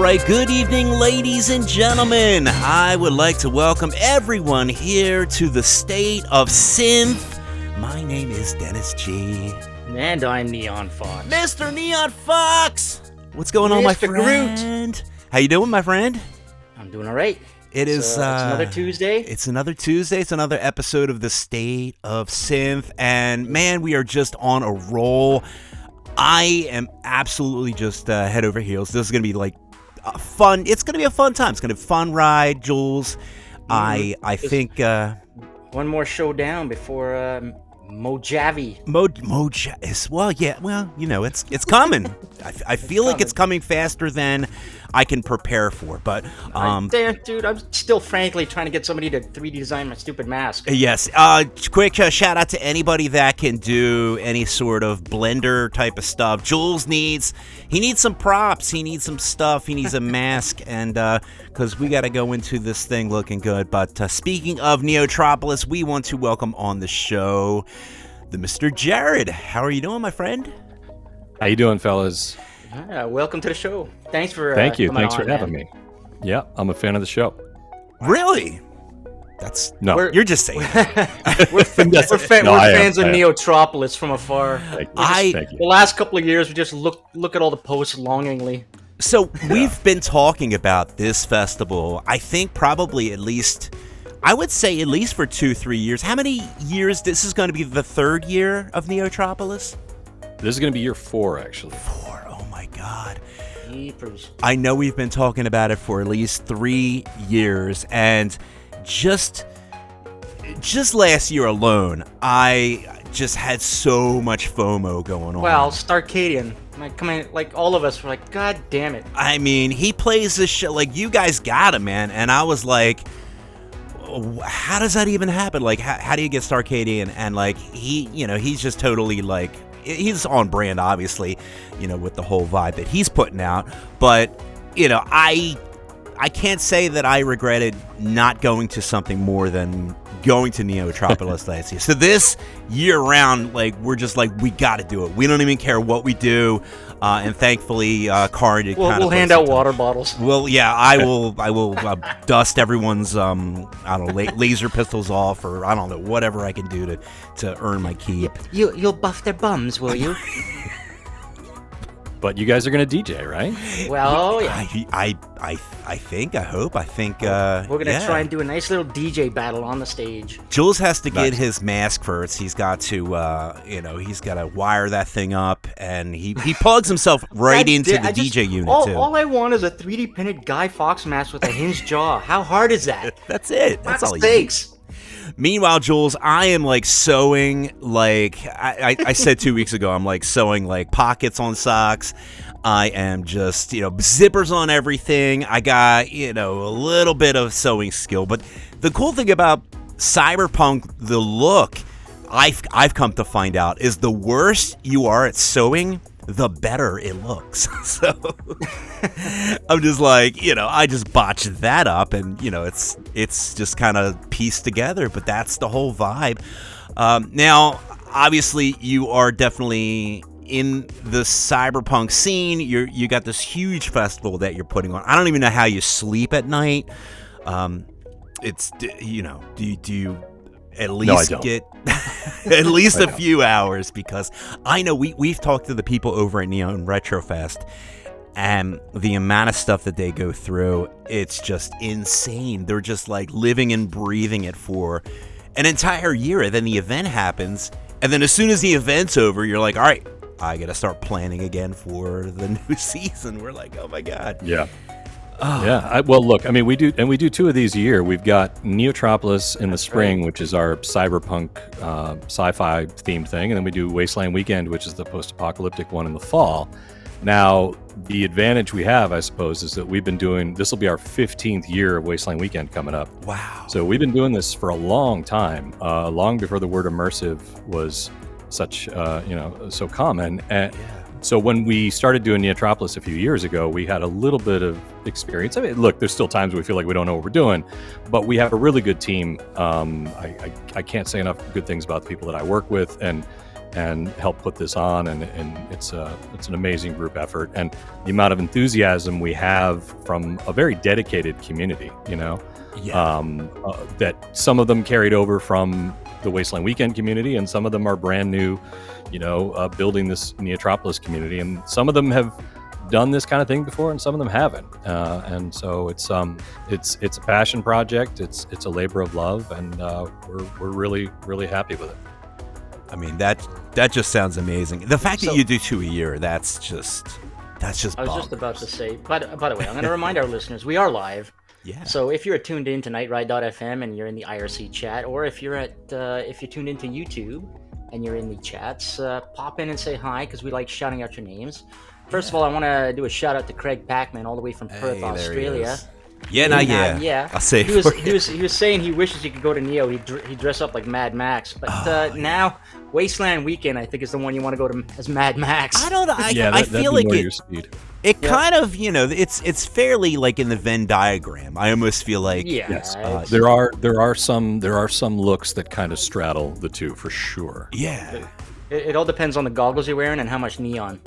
right, good evening, ladies and gentlemen. I would like to welcome everyone here to the State of Synth. My name is Dennis G. And I'm Neon Fawkes. Mr. Neon Fawkes! What's going on, my friend? Groot. How you doing, my friend? I'm doing all right. It's another Tuesday. It's another Tuesday. It's another episode of the State of Synth. And man, we are just on a roll. I am absolutely just head over heels. This is going to be like fun. It's going to be a fun time. It's going to be a fun ride, Jules. I think... one more show down before Mojave. Well, you know, it's coming. I feel like it's coming faster than I can prepare for, but dude, I'm still frankly trying to get somebody to 3D design my stupid mask. Yes. Quick shout out to anybody that can do any sort of Blender type of stuff. Jules needs some props. He needs some stuff. He needs a mask, and because we got to go into this thing looking good. But speaking of Neotropolis, we want to welcome on the show the Mr. Jared. How are you doing, my friend? How you doing, fellas? Welcome to the show. Thanks for thank you. Thanks on, for having me. Yeah, I'm a fan of the show. Really? You're just saying. we're fans of Neotropolis from afar. Thank you. The last couple of years, we just look at all the posts longingly. So we've been talking about this festival, I think probably at least, I would say at least for 2-3 years. How many years? This is going to be the third year of Neotropolis? This is going to be year 4, actually. 4, oh my God. Jeepers. I know we've been talking about it for at least 3 years, and just last year alone, I just had so much FOMO going on. Well, Starcadian, like all of us were like, God damn it. I mean, he plays this show, like, you guys got him, man, and I was like, how does that even happen? Like, how do you get Starcadian? And like, he's just totally like, he's on brand, obviously, with the whole vibe that he's putting out. But, I can't say that I regretted not going to something more than going to Neotropolis last year. So this year round, like, we're just like, we got to do it. We don't even care what we do. And thankfully, Karin did kind of... We'll hand out water bottles. Well, yeah, I will dust everyone's, laser pistols off, or I don't know, whatever I can do to earn my keep. You'll buff their bums, will you? But you guys are going to DJ, right? Well, yeah. I hope. We're going to try and do a nice little DJ battle on the stage. Jules has to get his mask first. He's got to, he's got to wire that thing up, and he plugs himself right into the DJ unit, too. All I want is a 3D printed Guy Fawkes mask with a hinged jaw. How hard is that? That's it. That's all he needs. Meanwhile, Jules, I am like sewing, like I said 2 weeks ago, I'm like sewing like pockets on socks. I am just, zippers on everything. I got, a little bit of sewing skill. But the cool thing about Cyberpunk, the look, I've come to find out, is the worse you are at sewing, the better it looks. So I'm just like, I just botched that up, and it's just kind of pieced together, but that's the whole vibe. Now, obviously, you are definitely in the cyberpunk scene. You got this huge festival that you're putting on. I don't even know how you sleep at night. It's do you at least get at least a few hours? Because I know we've talked to the people over at Neon Retrofest, and the amount of stuff that they go through, it's just insane. They're just like living and breathing it for an entire year, and then the event happens, and then as soon as the event's over, you're like, all right, I gotta start planning again for the new season. We're like, oh my God. Yeah. Oh. Yeah. Well, look, I mean, we do 2 of these a year. We've got Neotropolis in the spring, which is our cyberpunk sci-fi themed thing. And then we do Wasteland Weekend, which is the post-apocalyptic one in the fall. Now, the advantage we have, I suppose, is that we've been doing, this will be our 15th year of Wasteland Weekend coming up. Wow. So we've been doing this for a long time, long before the word immersive was such, so common. And so when we started doing Neotropolis a few years ago, we had a little bit of experience. I mean, look, there's still times we feel like we don't know what we're doing, but we have a really good team. I can't say enough good things about the people that I work with, and and help put this on, and it's an amazing group effort, and the amount of enthusiasm we have from a very dedicated community, that some of them carried over from the Wasteland Weekend community, and some of them are brand new, building this Neotropolis community, and some of them have done this kind of thing before, and some of them haven't. And so it's a passion project. It's a labor of love, and we're really, really happy with it. I mean, that just sounds amazing. The fact that you do 2 a year, that's just I was just about to say, by the way, I'm going to remind our listeners, we are live. Yeah. So if you're tuned in to nightride.fm and you're in the IRC chat, or if you're tuned into YouTube and you're in the chats, pop in and say hi, because we like shouting out your names. First of all, I want to do a shout out to Craig Packman, all the way from Perth, Australia. Yeah. I'll say he was saying he wishes he could go to Neo. He'd dress up like Mad Max, but now Wasteland Weekend, I think, is the one you want to go to as Mad Max. I don't know. I feel like it kind of, it's fairly like in the Venn diagram. I almost feel like there are some looks that kind of straddle the two for sure. Yeah. It all depends on the goggles you're wearing and how much neon.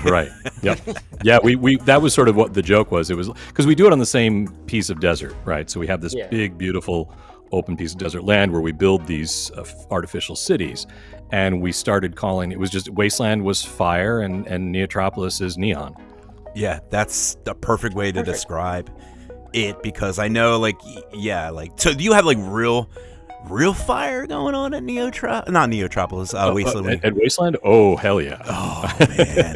Right. Yep. Yeah. We that was sort of what the joke was. It was because we do it on the same piece of desert, right? So we have this big, beautiful, open piece of desert land where we build these artificial cities, and we started calling it was just Wasteland was fire, and Neotropolis is neon. Yeah, that's the perfect way to describe it, because I know, so do you have real fire going on at Neotropolis, Wasteland. At Wasteland? Oh, hell yeah. Oh, man.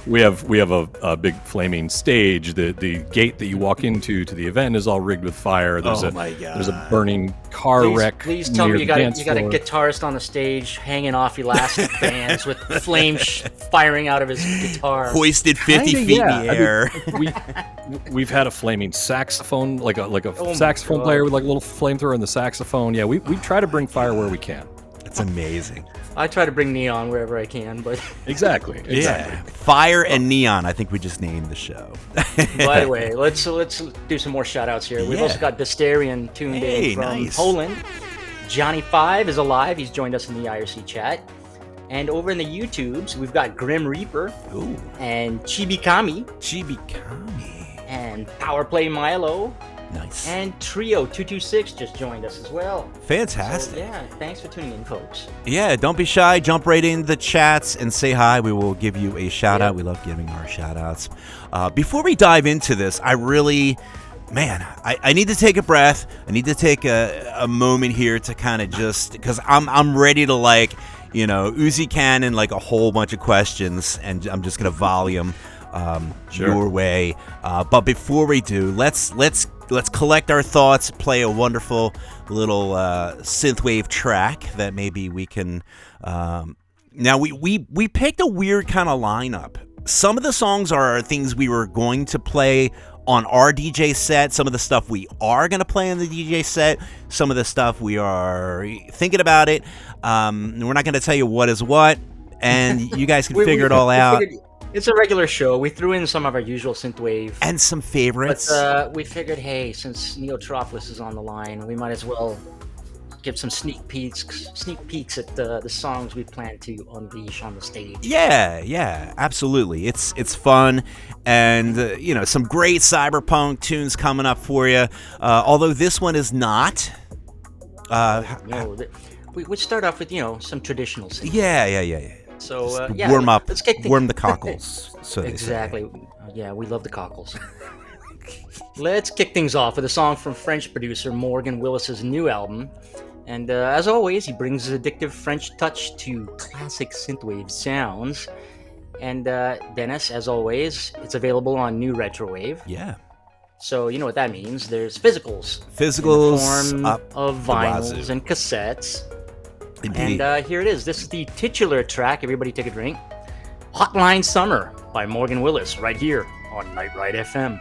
we have a big flaming stage. The gate that you walk into to the event is all rigged with fire. There's my God. There's a burning car wreck. Please tell me you got a guitarist on the stage hanging off elastic bands with flames firing out of his guitar. Hoisted 50 feet in the air. We've had a flaming saxophone, like a saxophone player with a little flamethrower in the saxophone. Yeah, we try to bring fire where we can. It's amazing. I try to bring neon wherever I can, but exactly. Yeah, fire and neon. I think we just named the show. By the way, let's do some more shout outs here. We've also got Dysterian tuned in from Poland. Johnny 5 is alive. He's joined us in the IRC chat. And over in the YouTubes, we've got Grim Reaper. Ooh. And Chibikami. And Powerplay Milo. Nice. And Trio 226 just joined us as well. Fantastic. So, thanks for tuning in, folks. Yeah, don't be shy. Jump right into the chats and say hi. We will give you a shout out. We love giving our shout outs. Before we dive into this, I really, I need to take a breath. I need to take a moment here to kind of just, because I'm ready to Uzi Cannon a whole bunch of questions, and I'm just going to volley them your way. But before we do, let's collect our thoughts, play a wonderful little synthwave track that maybe we can. Now we picked a weird kind of lineup. Some of the songs are things we were going to play on our DJ set. Some of the stuff we are going to play on the DJ set. Some of the stuff we are thinking about it. We're not going to tell you what is what, and you guys can figure it all out. It's a regular show. We threw in some of our usual synthwave and some favorites. But we figured, hey, since Neotropolis is on the line, we might as well give some sneak peeks at the songs we plan to unleash on the stage. Yeah, absolutely. It's fun, and some great cyberpunk tunes coming up for you. Although this one is not. We start off with some traditional synth. Yeah. So warm up, let's warm the cockles. So exactly. Yeah, we love the cockles. Let's kick things off with a song from French producer Morgan Willis's new album. And as always, he brings his addictive French touch to classic synthwave sounds. And Dennis, as always, it's available on New Retrowave. Yeah. So you know what that means. There's physicals. Physicals in the form of vinyls and cassettes. Indeed. And here it is. This is the titular track. Everybody take a drink. Hotline Summer by Morgan Willis right here on Night Ride FM.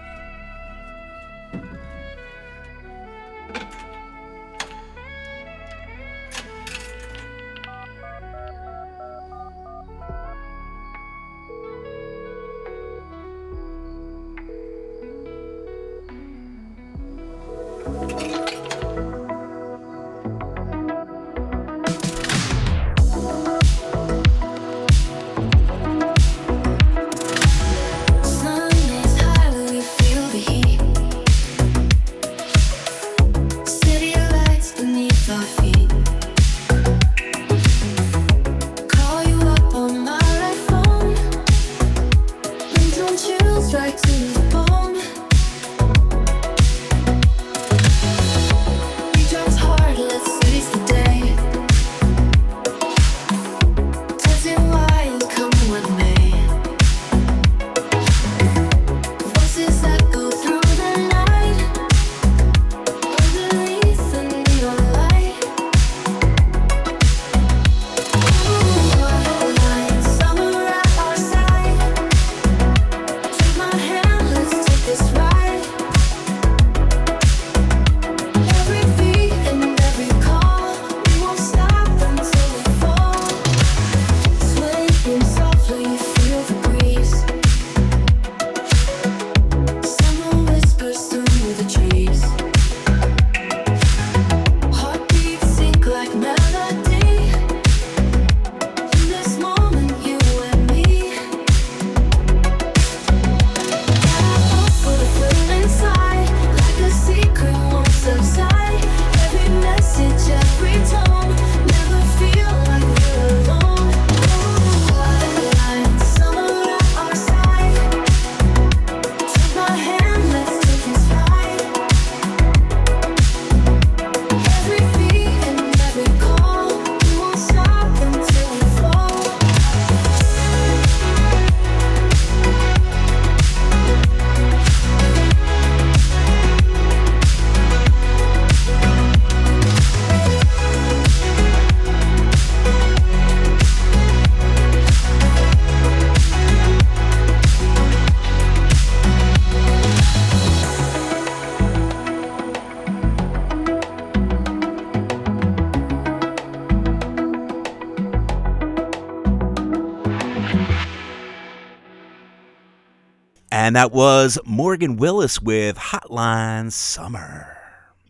And that was Morgan Willis with Hotline Summer.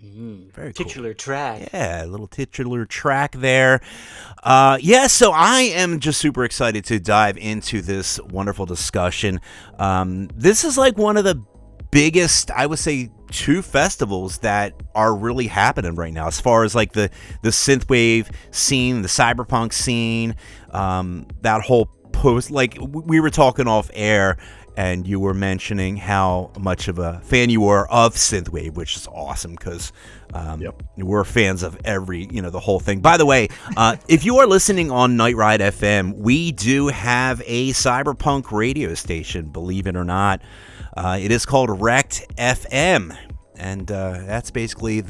Very cool. Titular track. Yeah, a little titular track there. So I am just super excited to dive into this wonderful discussion. This is like one of the biggest, I would say, two festivals that are really happening right now as far as like the synthwave scene, the cyberpunk scene, that whole post. Like we were talking off air, and you were mentioning how much of a fan you were of synthwave, which is awesome because we're fans of the whole thing. By the way, if you are listening on Night Ride FM, we do have a cyberpunk radio station, believe it or not. It is called Wrecked FM, and that's basically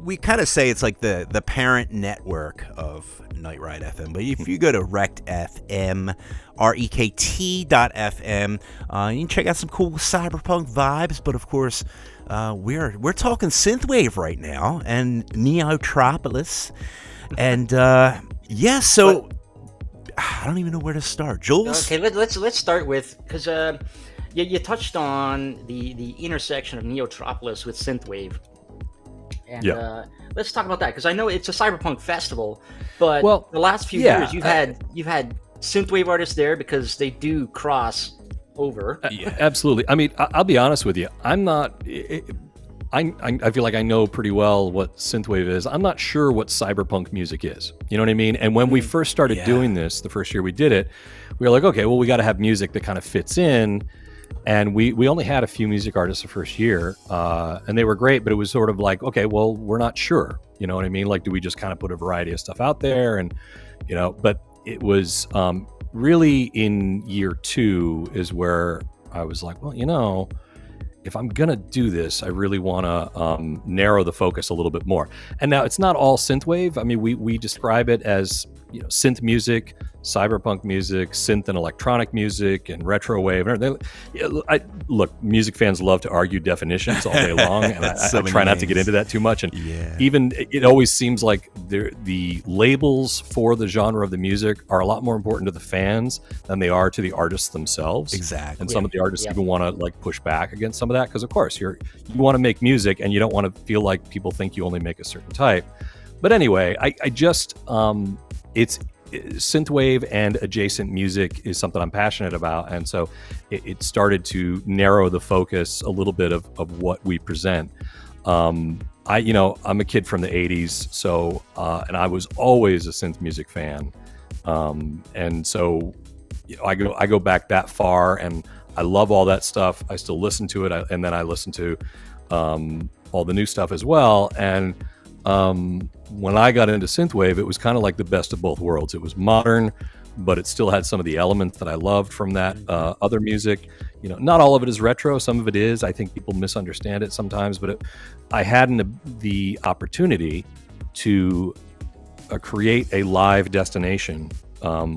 we kind of say it's like the parent network of Night Ride FM. But if you go to Wrecked FM, REKT.FM, you can check out some cool cyberpunk vibes. But of course, we're talking synthwave right now and Neotropolis, and so I don't even know where to start. Jules? Okay, let's start with, because you touched on the intersection of Neotropolis with synthwave. And let's talk about that, because I know it's a cyberpunk festival, but the last few years you've had synthwave artists there because they do cross over. Absolutely. I mean, I'll be honest with you. I'm not. I feel like I know pretty well what synthwave is. I'm not sure what cyberpunk music is. You know what I mean? And when we first started doing this, the first year we did it, we were like, okay, well, we got to have music that kind of fits in. And we only had a few music artists the first year, and they were great, but it was sort of like, okay, well, we're not sure. You know what I mean? Like, do we just kind of put a variety of stuff out there? And, but it was really in year 2 is where I was like, well, if I'm going to do this, I really want to narrow the focus a little bit more. And now it's not all synthwave. I mean, we describe it as, synth music, cyberpunk music, synth and electronic music, and retro wave. Look, music fans love to argue definitions all day long, and I try not to get into that too much. And even it always seems like the labels for the genre of the music are a lot more important to the fans than they are to the artists themselves. Exactly. And some of the artists even want to like push back against some of that, because of course you want to make music and you don't want to feel like people think you only make a certain type. But anyway, I just it's synthwave and adjacent music is something I'm passionate about, and so it started to narrow the focus a little bit of what we present. I'm a kid from the 80s, so and I was always a synth music fan, and so I go back that far, and I love all that stuff. I still listen to it, and then I listen to all the new stuff as well. And when I got into synthwave, it was kind of like the best of both worlds. It was modern, but it still had some of the elements that I loved from that other music. Not all of it is retro. Some of it is. I think people misunderstand it sometimes, but I had the opportunity to create a live destination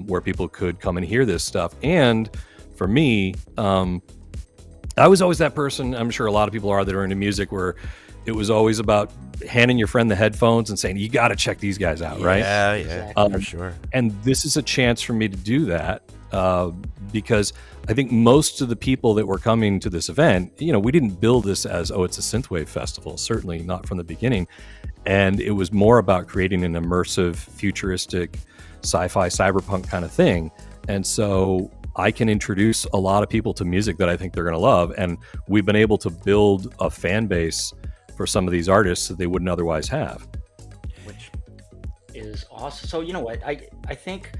where people could come and hear this stuff. And for me, I was always that person, I'm sure a lot of people are that are into music, where it was always about handing your friend the headphones and saying, you got to check these guys out, right? Yeah, for sure. And this is a chance for me to do that because I think most of the people that were coming to this event, we didn't build this as, it's a synthwave festival, certainly not from the beginning. And it was more about creating an immersive, futuristic, sci-fi, cyberpunk kind of thing. And so I can introduce a lot of people to music that I think they're going to love. And we've been able to build a fan base for some of these artists that they wouldn't otherwise have. Which is awesome. So, you know what? I think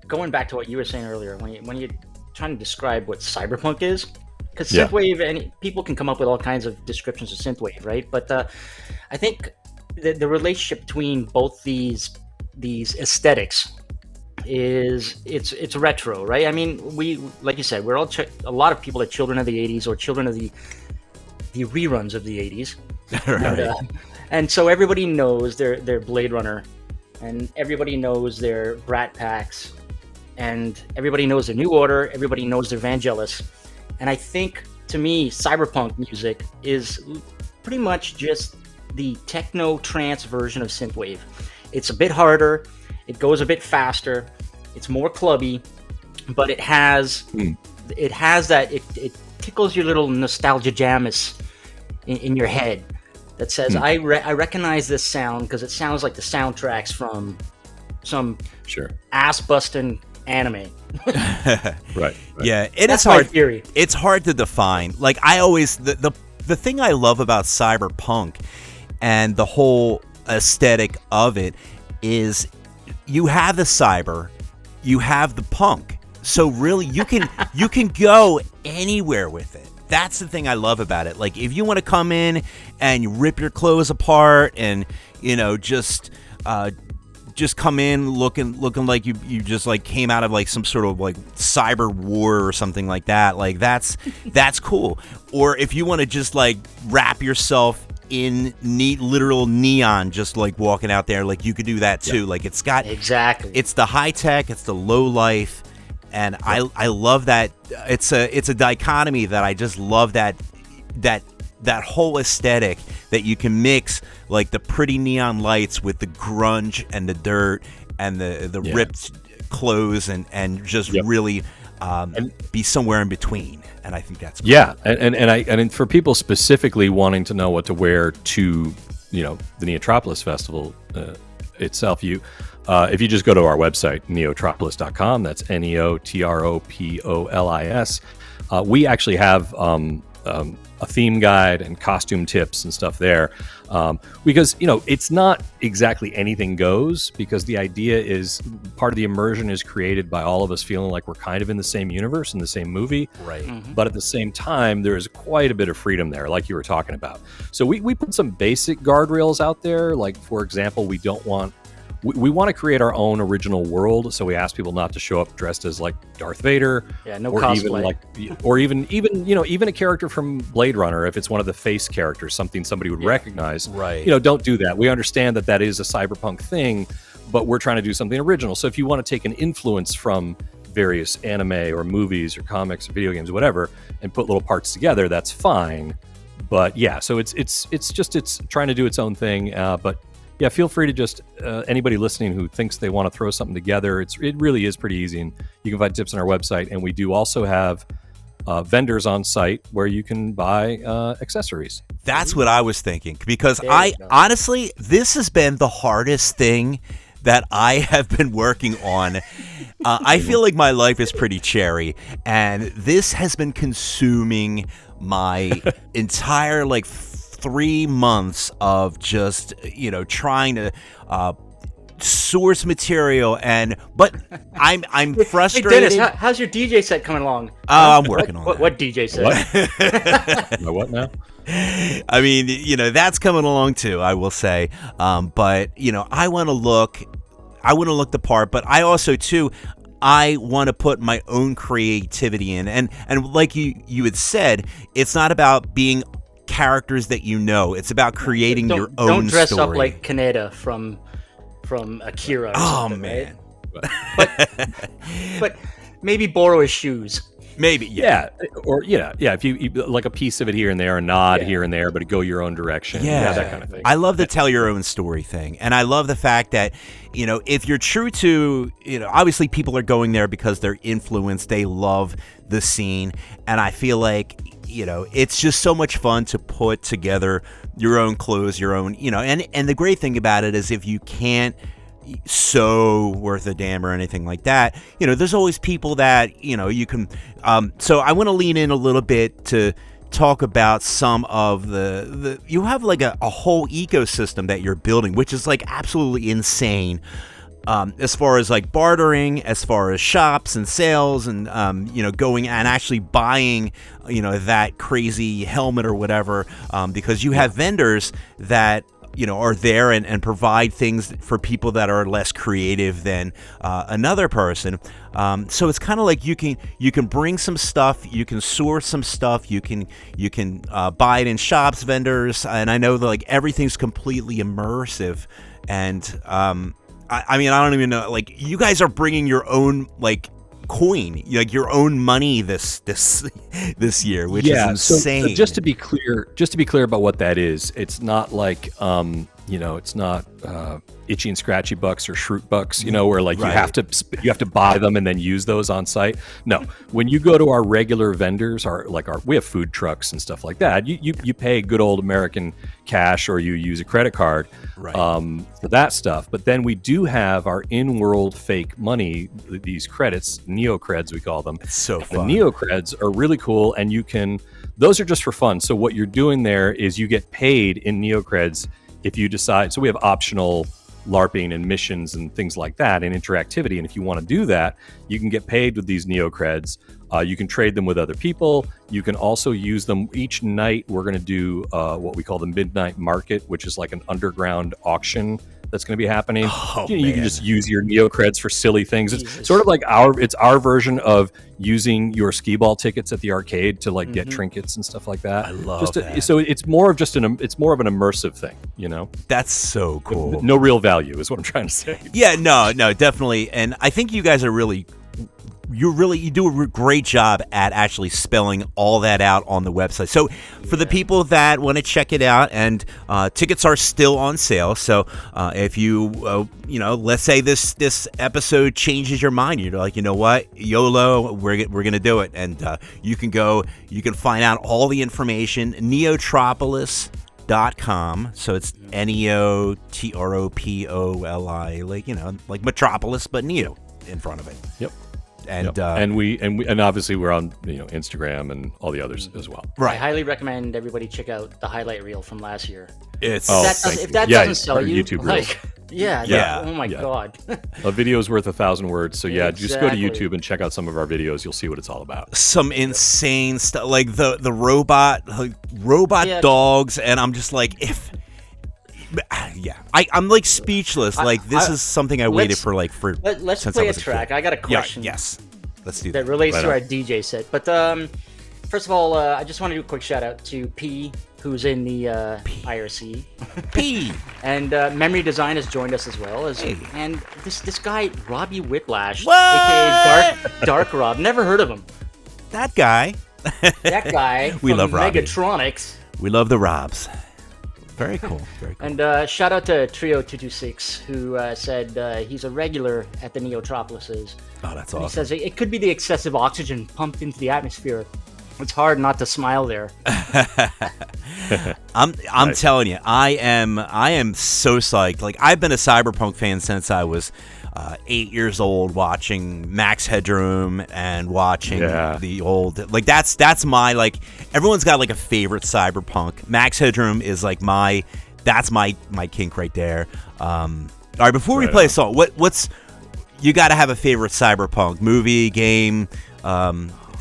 going back to what you were saying earlier, when you're trying to describe what cyberpunk is, because synthwave, and people can come up with all kinds of descriptions of synthwave, right? But I think the relationship between both these aesthetics is it's retro, right? I mean, we, like you said, we're all a lot of people are children of the 80s or children of the reruns of the 80s. Right. And so everybody knows their Blade Runner, and everybody knows their Brat Packs, and everybody knows their New Order, everybody knows their Vangelis. And I think, to me, cyberpunk music is pretty much just the techno trance version of synthwave. It's a bit harder, it goes a bit faster, it's more clubby, but it has it has that it tickles your little nostalgia jammis in your head that says I recognize this sound because it sounds like the soundtracks from some ass busting anime. Right. Yeah, That's my theory. It's hard to define. Like I always the thing I love about cyberpunk and the whole aesthetic of it is you have the cyber, you have the punk. So really you can go anywhere with it. That's the thing I love about it. Like if you want to come in and you rip your clothes apart and just come in looking like you just like came out of like some sort of like cyber war or something like that, like that's cool. Or if you want to just like wrap yourself in literal neon, just like walking out there, like you could do that too. Like it's got it's the high tech, it's the low life, and I love that. It's a dichotomy that I just love, that whole aesthetic that you can mix like the pretty neon lights with the grunge and the dirt and the ripped clothes and just really be somewhere in between. And I think that's cool. Yeah, and for people specifically wanting to know what to wear to the Neotropolis Festival itself, if you just go to our website neotropolis.com, that's Neotropolis, we actually have a theme guide and costume tips and stuff there, because it's not exactly anything goes, because the idea is part of the immersion is created by all of us feeling like we're kind of in the same universe, in the same movie, right? But at the same time there is quite a bit of freedom there, like you were talking about. So we put some basic guardrails out there, like for example, we want to create our own original world, so we ask people not to show up dressed as like Darth Vader, or cosplay, even a character from Blade Runner, if it's one of the face characters, somebody would recognize. Right. Don't do that. We understand that is a cyberpunk thing, but we're trying to do something original. So if you want to take an influence from various anime or movies or comics or video games or whatever, and put little parts together, that's fine. But yeah, so it's trying to do its own thing, but. Yeah, feel free to just anybody listening who thinks they want to throw something together. It really is pretty easy, and you can find tips on our website. And we do also have vendors on site where you can buy accessories. That's what I was thinking, because honestly, this has been the hardest thing that I have been working on. I feel like my life is pretty cherry, and this has been consuming my entire 3 months of just trying to source material, but I'm frustrated. Hey Dennis, how's your DJ set coming along? I'm working on that. What DJ set? What now? I mean, that's coming along too, I will say. But I want to look the part, but I also too, I want to put my own creativity in, and like you had said, it's not about being characters that it's about creating your own story. Don't dress up like Kaneda from Akira. Oh man! Right? But maybe borrow his shoes. Maybe, yeah. Or if you like a piece of it here and there, a nod here and there, but go your own direction. Yeah, that kind of thing. I love the tell your own story thing, and I love the fact that if you're true to obviously people are going there because they're influenced, they love the scene, and I feel like it's just so much fun to put together your own clothes, your own, and the great thing about it is if you can't sew worth a damn or anything like that, there's always people that, you can, so I want to lean in a little bit to talk about some of the you have like a whole ecosystem that you're building, which is like absolutely insane. As far as like bartering, as far as shops and sales and, going and actually buying, that crazy helmet or whatever, because you have vendors that, are there and provide things for people that are less creative than another person. So it's kind of like you can bring some stuff, you can source some stuff, you can buy it in shops, vendors, and I know that like everything's completely immersive, and I mean, I don't even know. Like, you guys are bringing your own coin, like your own money this year, which is insane. So just to be clear about what that is, it's not like it's not itchy and scratchy bucks or shroot bucks, where like you have to buy them and then use those on site. No, when you go to our regular vendors, we have food trucks and stuff like that. You pay good old American cash or you use a credit card for that stuff. But then we do have our in-world fake money, these credits, Neocreds we call them. It's so fun. The Neocreds are really cool, and those are just for fun. So what you're doing there is you get paid in Neocreds if you decide. So we have optional LARPing and missions and things like that and interactivity. And if you want to do that, you can get paid with these Neocreds. You can trade them with other people. You can also use them each night. We're going to do what we call the Midnight Market, which is like an underground auction that's going to be happening. You can just use your Neocreds for silly things. It's sort of like our version of using your skee ball tickets at the arcade to like get trinkets and stuff like that. I love that. So it's more of an immersive thing, That's so cool. No real value is what I'm trying to say. Yeah, no, definitely. And I think you guys are you do a great job at actually spelling all that out on the website. So for the people that want to check it out, and tickets are still on sale. So if you, let's say this episode changes your mind, you're like, you know what, YOLO, we're going to do it. And you can find out all the information, Neotropolis.com. So it's Neotropoli, like Metropolis, but Neo in front of it. Yep. And and obviously we're on Instagram and all the others as well. Right. I highly recommend everybody check out the highlight reel from last year. If that doesn't sell you, YouTube like, oh my god, a video is worth 1,000 words. So just go to YouTube and check out some of our videos. You'll see what it's all about. Some insane stuff, like the robot dogs, and I'm just like, I'm like speechless. This is something I waited for. Let's play a track. I got a question. Yes, let's do that. That relates to our DJ set. But first of all, I just want to do a quick shout out to P, who's in the IRC. P and Memory Design has joined us as well and this guy Robbie Whiplash, what? aka Dark Rob. Never heard of him. That guy. We love Robbie. Megatronics. We love the Robs. Very cool. Very cool. And shout out to Trio226, who said he's a regular at the Neotropolises. Oh, that's and awesome. He says it could be the excessive oxygen pumped into the atmosphere. It's hard not to smile there. I'm telling you, I am so psyched. Like, I've been a Cyberpunk fan since I was 8 years old, watching Max Headroom and watching the old, that's my, everyone's got a favorite Cyberpunk. Max Headroom is that's my kink right there. All right, before we play a song, what's you got to have a favorite Cyberpunk movie, game,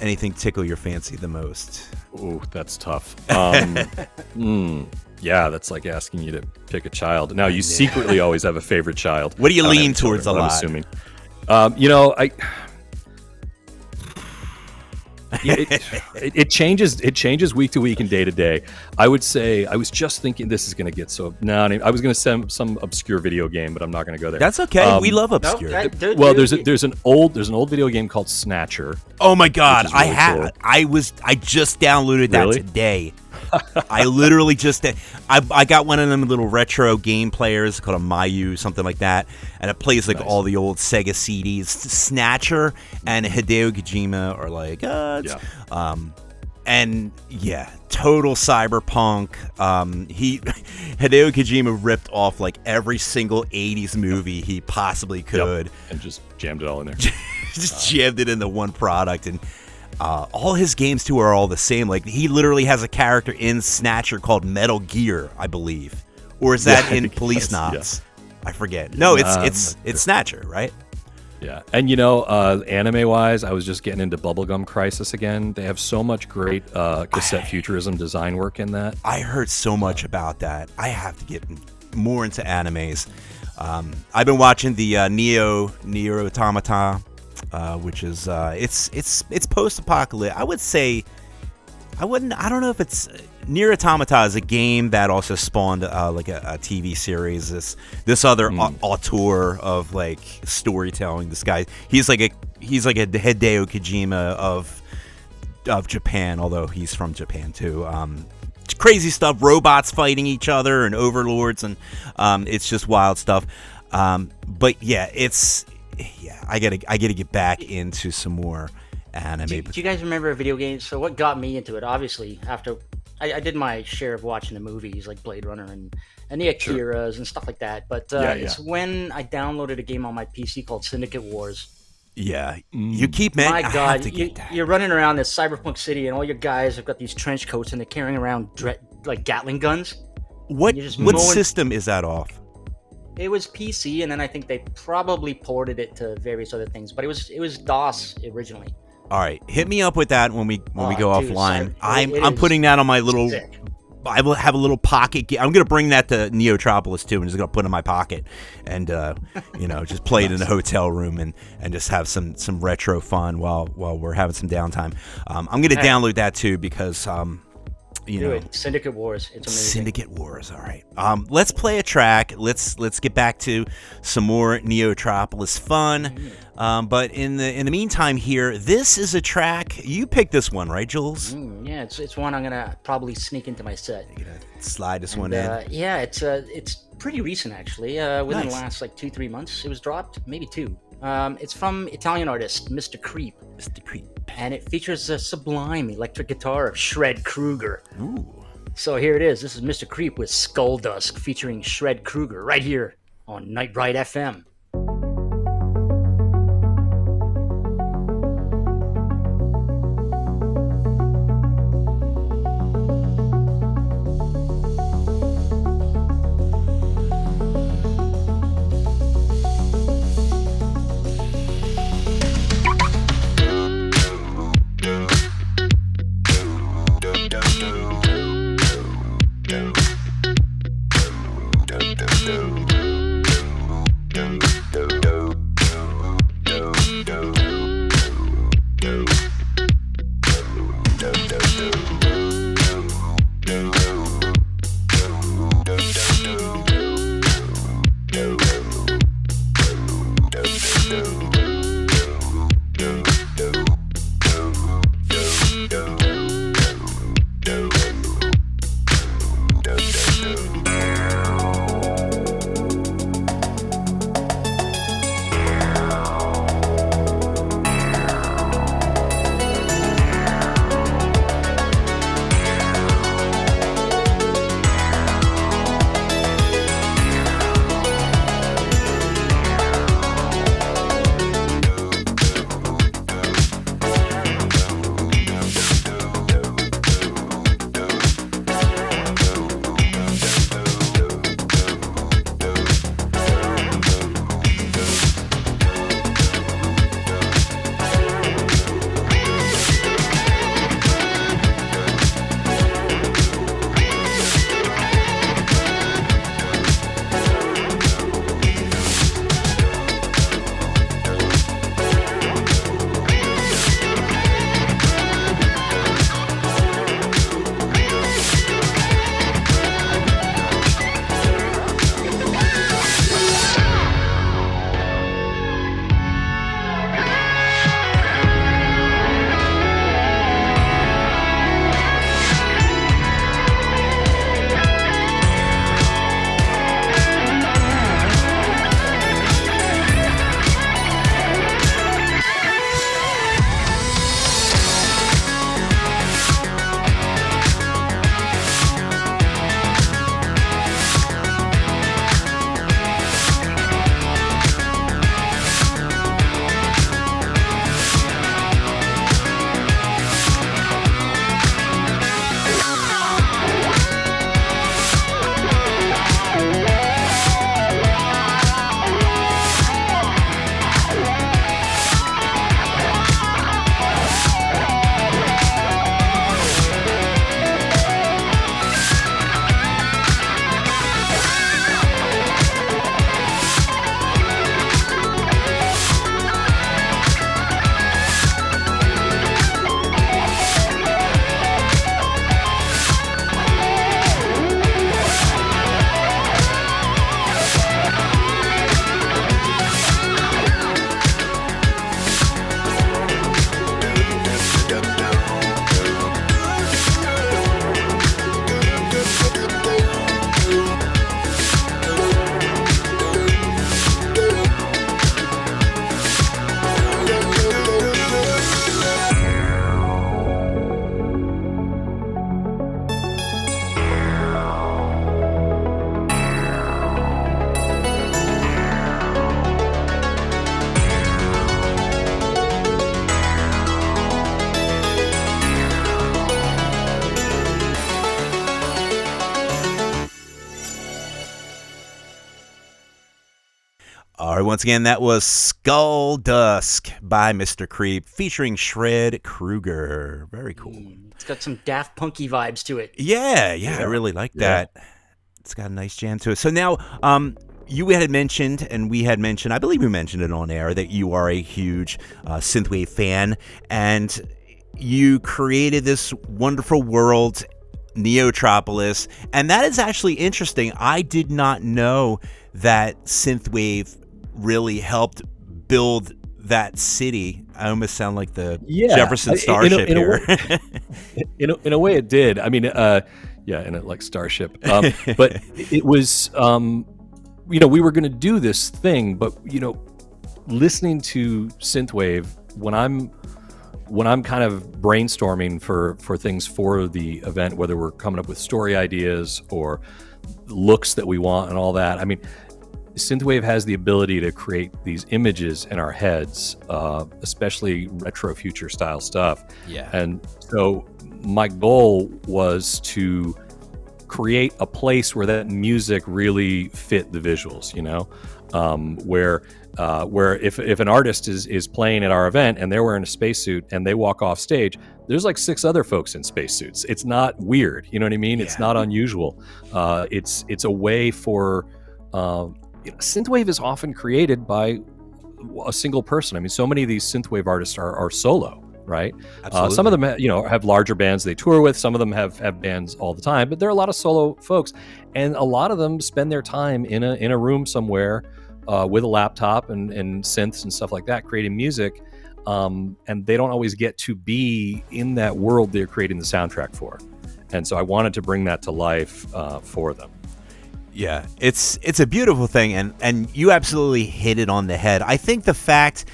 anything tickle your fancy the most? Ooh, that's tough. Yeah, that's like asking you to pick a child. Now, you secretly always have a favorite child. What do you lean towards a lot? I'm assuming. It changes week to week and day to day. I would say, I was just thinking this is going to get so... No, I was going to send some obscure video game, but I'm not going to go there. That's okay. We love obscure. There's an old video game called Snatcher. Oh my god, really cool. I just downloaded that today. I literally just I got one of them little retro game players called a Mayu, something like that, and it plays all the old Sega CDs. Snatcher and Hideo Kojima are total cyberpunk. Hideo Kojima ripped off every single 80s movie he possibly could, and just jammed it all in there. Just jammed it into one product. And all his games too are all the same. He literally has a character in Snatcher called Metal Gear, I believe, or is that in Police Knots? I forget. No, it's Snatcher, right? Yeah, and anime-wise, I was just getting into Bubblegum Crisis again. They have so much great cassette futurism design work in that. I heard so much about that. I have to get more into animes. I've been watching the Nier Automata. Which is it's post-apocalyptic. I would say I don't know if it's Nier Automata is a game that also spawned a TV series. This other auteur of storytelling. This guy, he's like a Hideo Kojima of Japan, although he's from Japan too. Crazy stuff, robots fighting each other and overlords, and it's just wild stuff. But yeah, I gotta get back into some more anime. Do you guys remember video games? So what got me into it? Obviously, after I did my share of watching the movies like Blade Runner and the Akiras and stuff like that. But it's when I downloaded a game on my PC called Syndicate Wars. Yeah, you keep My God, you're running around this cyberpunk city, and all your guys have got these trench coats, and they're carrying around like Gatling guns. What system is that off? It was PC, and then I think they probably ported it to various other things. But it was DOS originally. All right, hit me up with that when we go offline. I'm is putting that on my little. sick. I will have a little pocket. I'm gonna bring that to Neotropolis too, and just gonna put it in my pocket, and just play it in the hotel room and just have some retro fun while we're having some downtime. I'm gonna download that too because Do it. Syndicate Wars. It's amazing. Syndicate Wars. All right. Let's play a track. Let's get back to some more Neotropolis fun. But in the meantime, here, this is a track. You picked this one, right, Jules? Yeah, it's one I'm gonna probably sneak into my set. You're gonna slide this one in. Yeah, it's pretty recent actually. Within the last like 2-3 months, it was dropped, maybe 2. It's from Italian artist Mr. Creep. Mr. Creep. And it features a sublime electric guitar of Shred Kruger. Ooh. So here it is. This is Mr. Creep with Skull Dusk featuring Shred Kruger right here on Night Ride FM. All right, once again, that was Skull Dusk by Mr. Creep featuring Shred Kruger. Very cool. It's got some Daft Punky vibes to it. Yeah, I really like that. It's got a nice jam to it. So now, you had mentioned, and we had mentioned, I believe we mentioned it on air, that you are a huge synthwave fan, and you created this wonderful world, Neotropolis, and that is actually interesting. I did not know that synthwave really helped build that city. I almost sound like the Jefferson Starship here. In a way, it did. I mean, like Starship. But it was, we were going to do this thing, but listening to synthwave when I'm kind of brainstorming for things for the event, whether we're coming up with story ideas or looks that we want and all that. I mean, synthwave has the ability to create these images in our heads, especially retro future style stuff. Yeah. And so my goal was to create a place where that music really fit the visuals, where if an artist is playing at our event and they're wearing a spacesuit and they walk off stage, there's like 6 other folks in spacesuits. It's not weird, you know what I mean? Yeah. It's not unusual. It's a way for synthwave is often created by a single person. I mean, so many of these synthwave artists are solo, right? Some of them, have larger bands they tour with. Some of them have bands all the time, but there are a lot of solo folks, and a lot of them spend their time in a room somewhere with a laptop and synths and stuff like that, creating music. And they don't always get to be in that world they're creating the soundtrack for. And so I wanted to bring that to life for them. Yeah, it's a beautiful thing, and you absolutely hit it on the head. I think the fact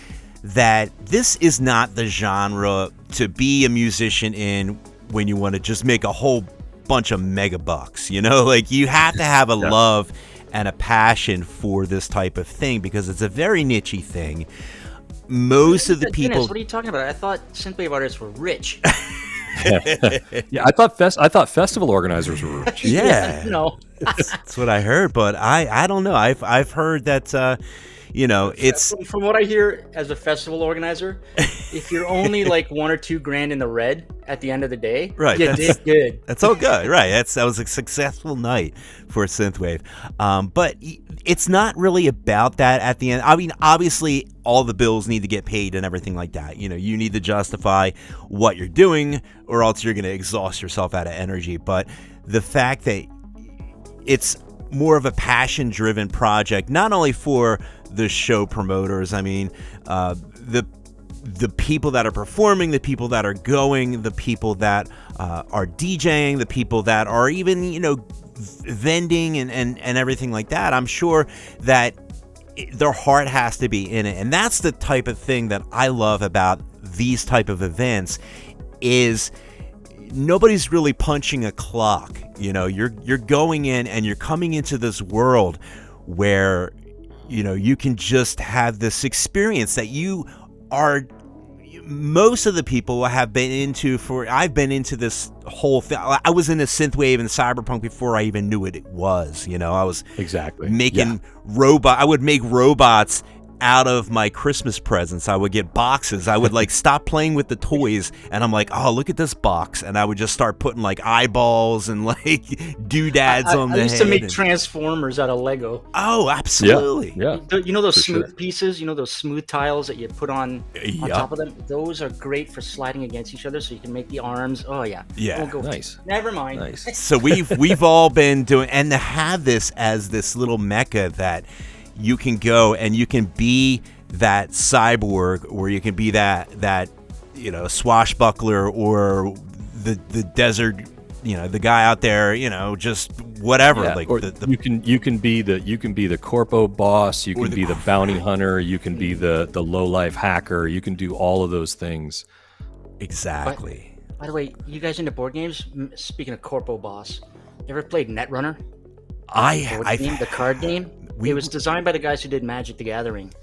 that this is not the genre to be a musician in when you want to just make a whole bunch of mega bucks, like you have to have a love and a passion for this type of thing because it's a very niche-y thing. Most of the people... What are you talking about? I thought synthwave artists were rich. Yeah, I thought festival organizers were rich. Yeah, that's what I heard, but I don't know. I've heard that it's from what I hear as a festival organizer, if you're only like $1 or $2 grand in the red at the end of the day, right? You did good. That's all good, right? That was a successful night for synthwave, but it's not really about that at the end. I mean, obviously, all the bills need to get paid and everything like that. You need to justify what you're doing, or else you're going to exhaust yourself out of energy. But the fact that it's more of a passion-driven project, not only for the show promoters. I mean, the people that are performing, the people that are going, the people that are DJing, the people that are even, vending and everything like that. I'm sure that their heart has to be in it. And that's the type of thing that I love about these type of events is nobody's really punching a clock. You're going in and you're coming into this world where you can just have this experience that you are. Most of the people have been into I've been into this whole thing. I was into synthwave and cyberpunk before I even knew what it was. I was making robot. I would make robots out of my Christmas presents. I would get boxes. I would stop playing with the toys, and I'm like, oh, look at this box, and I would just start putting eyeballs and doodads on the head. I used to make Transformers out of Lego. Oh, absolutely. Yeah. Those smooth pieces. Those smooth tiles that you put on top of them. Those are great for sliding against each other, so you can make the arms. Oh yeah. Yeah. Nice. Never mind. Nice. So we've all been doing, and to have this as this little mecca that you can go and you can be that cyborg, or you can be that swashbuckler, or the desert, the guy out there, just whatever. Yeah, you can be the corpo boss, you can be the bounty hunter, you can be the low life hacker, you can do all of those things. Exactly. By the way, you guys into board games? Speaking of corpo boss, you ever played Netrunner? The card game. It was designed by the guys who did Magic the Gathering.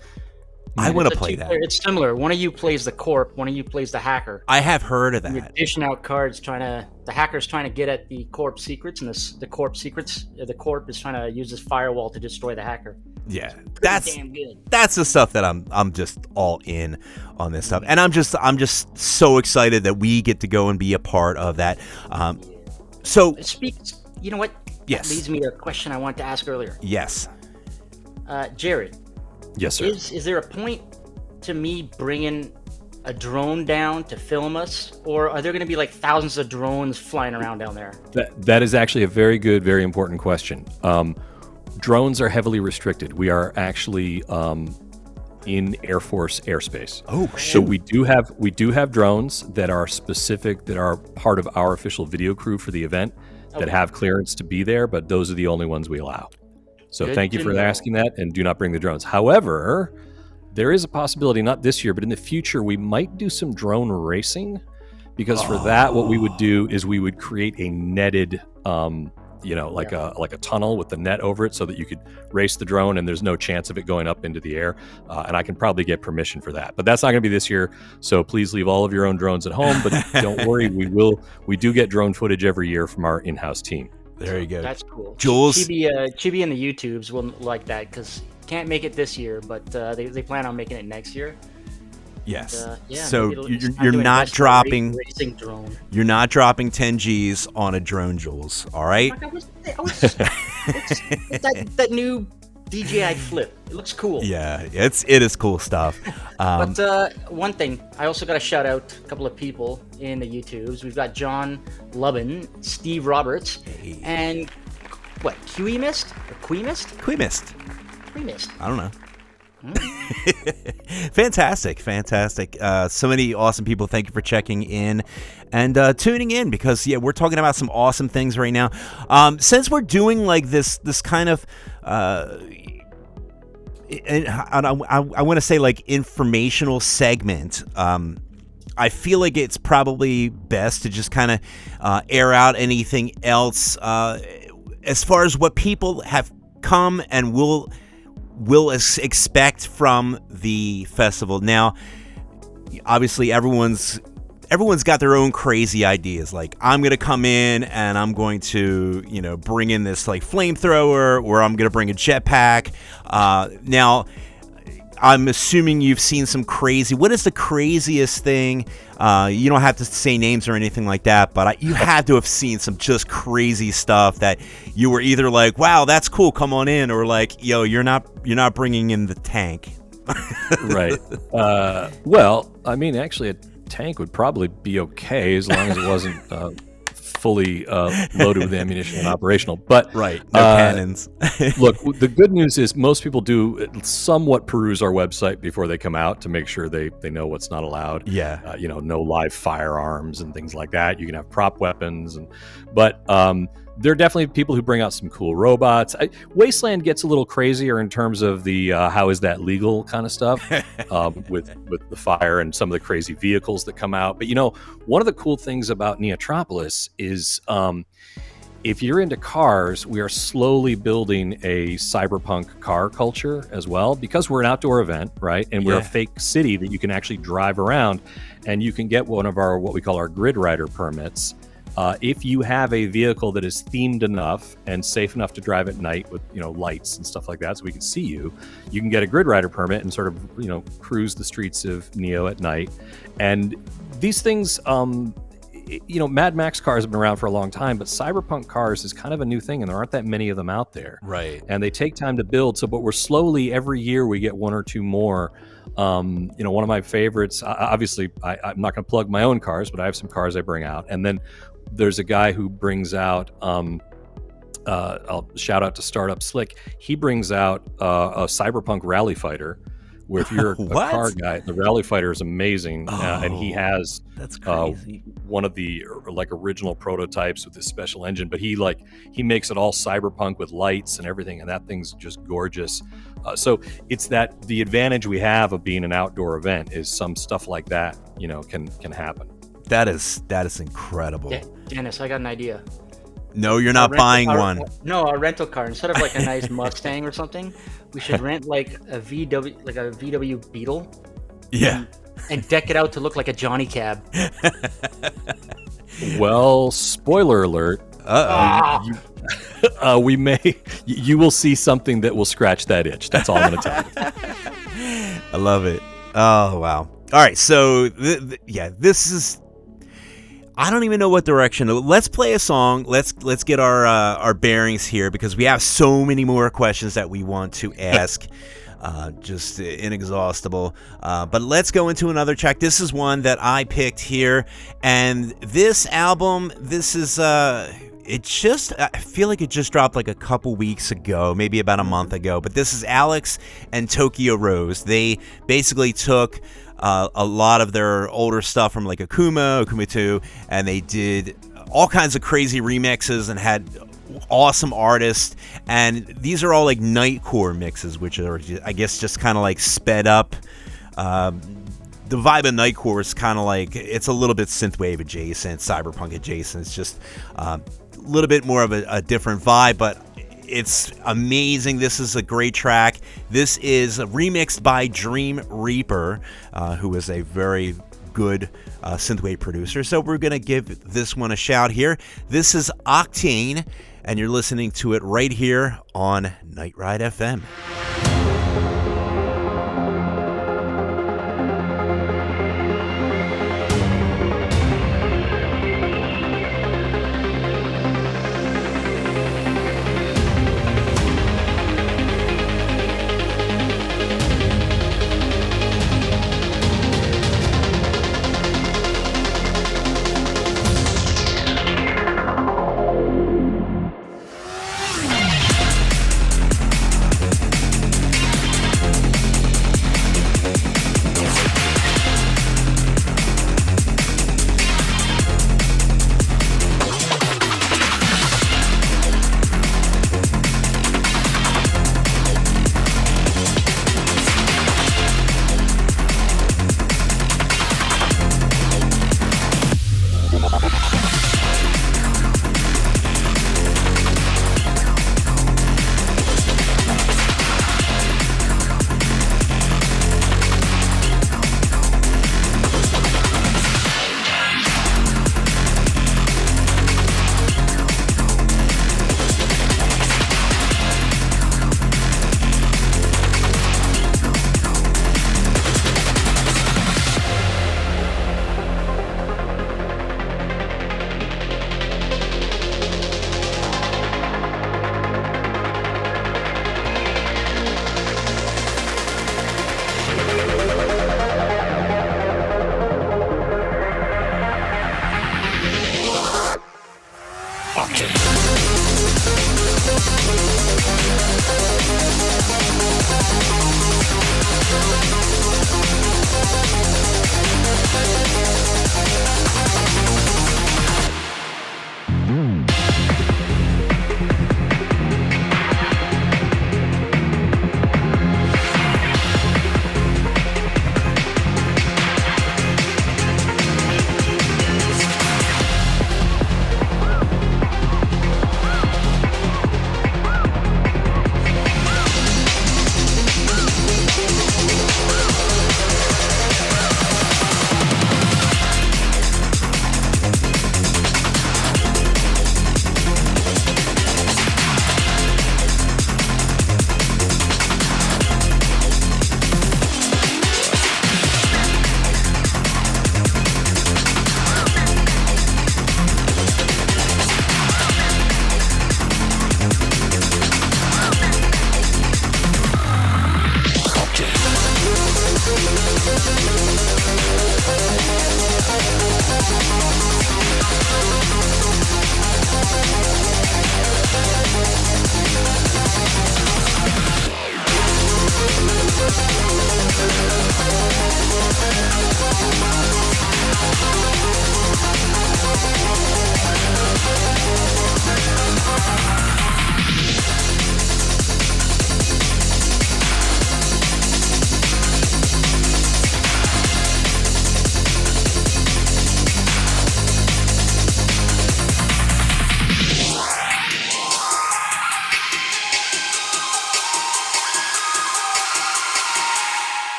I want to It's a play two-player. that. It's similar. One of you plays the corp. One of you plays the hacker. I have heard of You're that. dishing out cards, the hacker's trying to get at the corp secrets, and the corp is trying to use this firewall to destroy the hacker. Yeah, Pretty damn good. that's the stuff that I'm just all in on this stuff, and I'm just so excited that we get to go and be a part of that. So You know what? Yes. That leads me to a question I wanted to ask earlier. Yes. Jared. Yes, sir. Is there a point to me bringing a drone down to film us, or are there going to be like thousands of drones flying around down there? That is actually a very good, very important question. Drones are heavily restricted. We are actually in Air Force airspace. Oh, so we do have drones that are specific, that are part of our official video crew for the event, that have clearance to be there, but those are the only ones we allow. So Good thank you to for know. asking that, and do not bring the drones. However, there is a possibility, not this year, but in the future, we might do some drone racing, because for that, what we would do is we would create a netted, like a tunnel with the net over it, so that you could race the drone and there's no chance of it going up into the air. And I can probably get permission for that, but that's not going to be this year. So please leave all of your own drones at home. But don't worry, we do get drone footage every year from our in-house team. There you go. That's cool. Jules? Chibi and the YouTubes will like that, because can't make it this year, but they plan on making it next year. Yes. Yeah, So maybe it's time you're to not invest in a dropping racing drone. you're not dropping 10 G's on a drone, Jules. All right. That new DJI Flip. It looks cool. Yeah, it is cool stuff. But one thing, I also got to shout out a couple of people in the YouTubes. We've got John Lubin, Steve Roberts, and what, QE Mist? Or Quee Mist? Quee Mist. Quee Mist. I don't know. Fantastic. So many awesome people. Thank you for checking in and tuning in, because we're talking about some awesome things right now. Since we're doing like this kind of and I want to say like informational segment, I feel like it's probably best to just kind of air out anything else as far as what people have come and will expect from the festival. Now, obviously, everyone's got their own crazy ideas. Like, I'm gonna come in and I'm going to, bring in this like flamethrower, or I'm gonna bring a jetpack. Now, I'm assuming you've seen some crazy. What is the craziest thing? You don't have to say names or anything like that, but you had to have seen some just crazy stuff that you were either like, "Wow, that's cool, come on in," or like, "Yo, you're not bringing in the tank." Right. Well, I mean, actually, a tank would probably be okay as long as it wasn't fully loaded with ammunition and operational. But right, no cannons. Look, the good news is most people do somewhat peruse our website before they come out to make sure they know what's not allowed. Yeah. No live firearms and things like that. You can have prop weapons, but there are definitely people who bring out some cool robots. Wasteland gets a little crazier in terms of the how is that legal kind of stuff with the fire and some of the crazy vehicles that come out. But one of the cool things about Neotropolis is if you're into cars, we are slowly building a cyberpunk car culture as well, because we're an outdoor event, right? And we're a fake city that you can actually drive around, and you can get one of our what we call our grid rider permits. If you have a vehicle that is themed enough and safe enough to drive at night with lights and stuff like that, so we can see you can get a grid rider permit and sort of cruise the streets of Neo at night. And these things, Mad Max cars have been around for a long time, but cyberpunk cars is kind of a new thing, and there aren't that many of them out there. Right. And they take time to build. But we're slowly, every year we get one or two more. One of my favorites, obviously, I'm not going to plug my own cars, but I have some cars I bring out. And then there's a guy who brings out, I'll shout out to Startup Slick. He brings out a cyberpunk rally fighter, where if you're a car guy, the rally fighter is amazing. And he has that's crazy. One of the original prototypes with this special engine, but he makes it all cyberpunk with lights and everything, and that thing's just gorgeous. So it's that the advantage we have of being an outdoor event is some stuff like that, can happen. That is incredible. Dennis, I got an idea. No, you're not buying one. No, a rental car. Instead of like a nice Mustang or something, we should rent like a VW Beetle. Yeah. And deck it out to look like a Johnny Cab. Well, spoiler alert. You will see something that will scratch that itch. That's all I'm going to tell you. I love it. Oh, wow. All right, so this is. I don't even know what direction. Let's play a song. Let's get our bearings here because we have so many more questions that we want to ask. Just inexhaustible. But let's go into another track. This is one that I picked here, and this album, this is I feel like it just dropped like a couple weeks ago, maybe about a month ago. But this is Alex and Tokyo Rose. They basically took a lot of their older stuff from like Akuma 2, and they did all kinds of crazy remixes and had awesome artists. And these are all like nightcore mixes, which are, I guess, just kind of like sped up. The vibe of nightcore is kind of like, it's a little bit synthwave adjacent, cyberpunk adjacent. It's just a little bit more of a different vibe, but it's amazing. This is a great track. This is remixed by Dream Reaper, who is a very good synthwave producer. So we're going to give this one a shout here. This is Octane, and you're listening to it right here on Night Ride FM.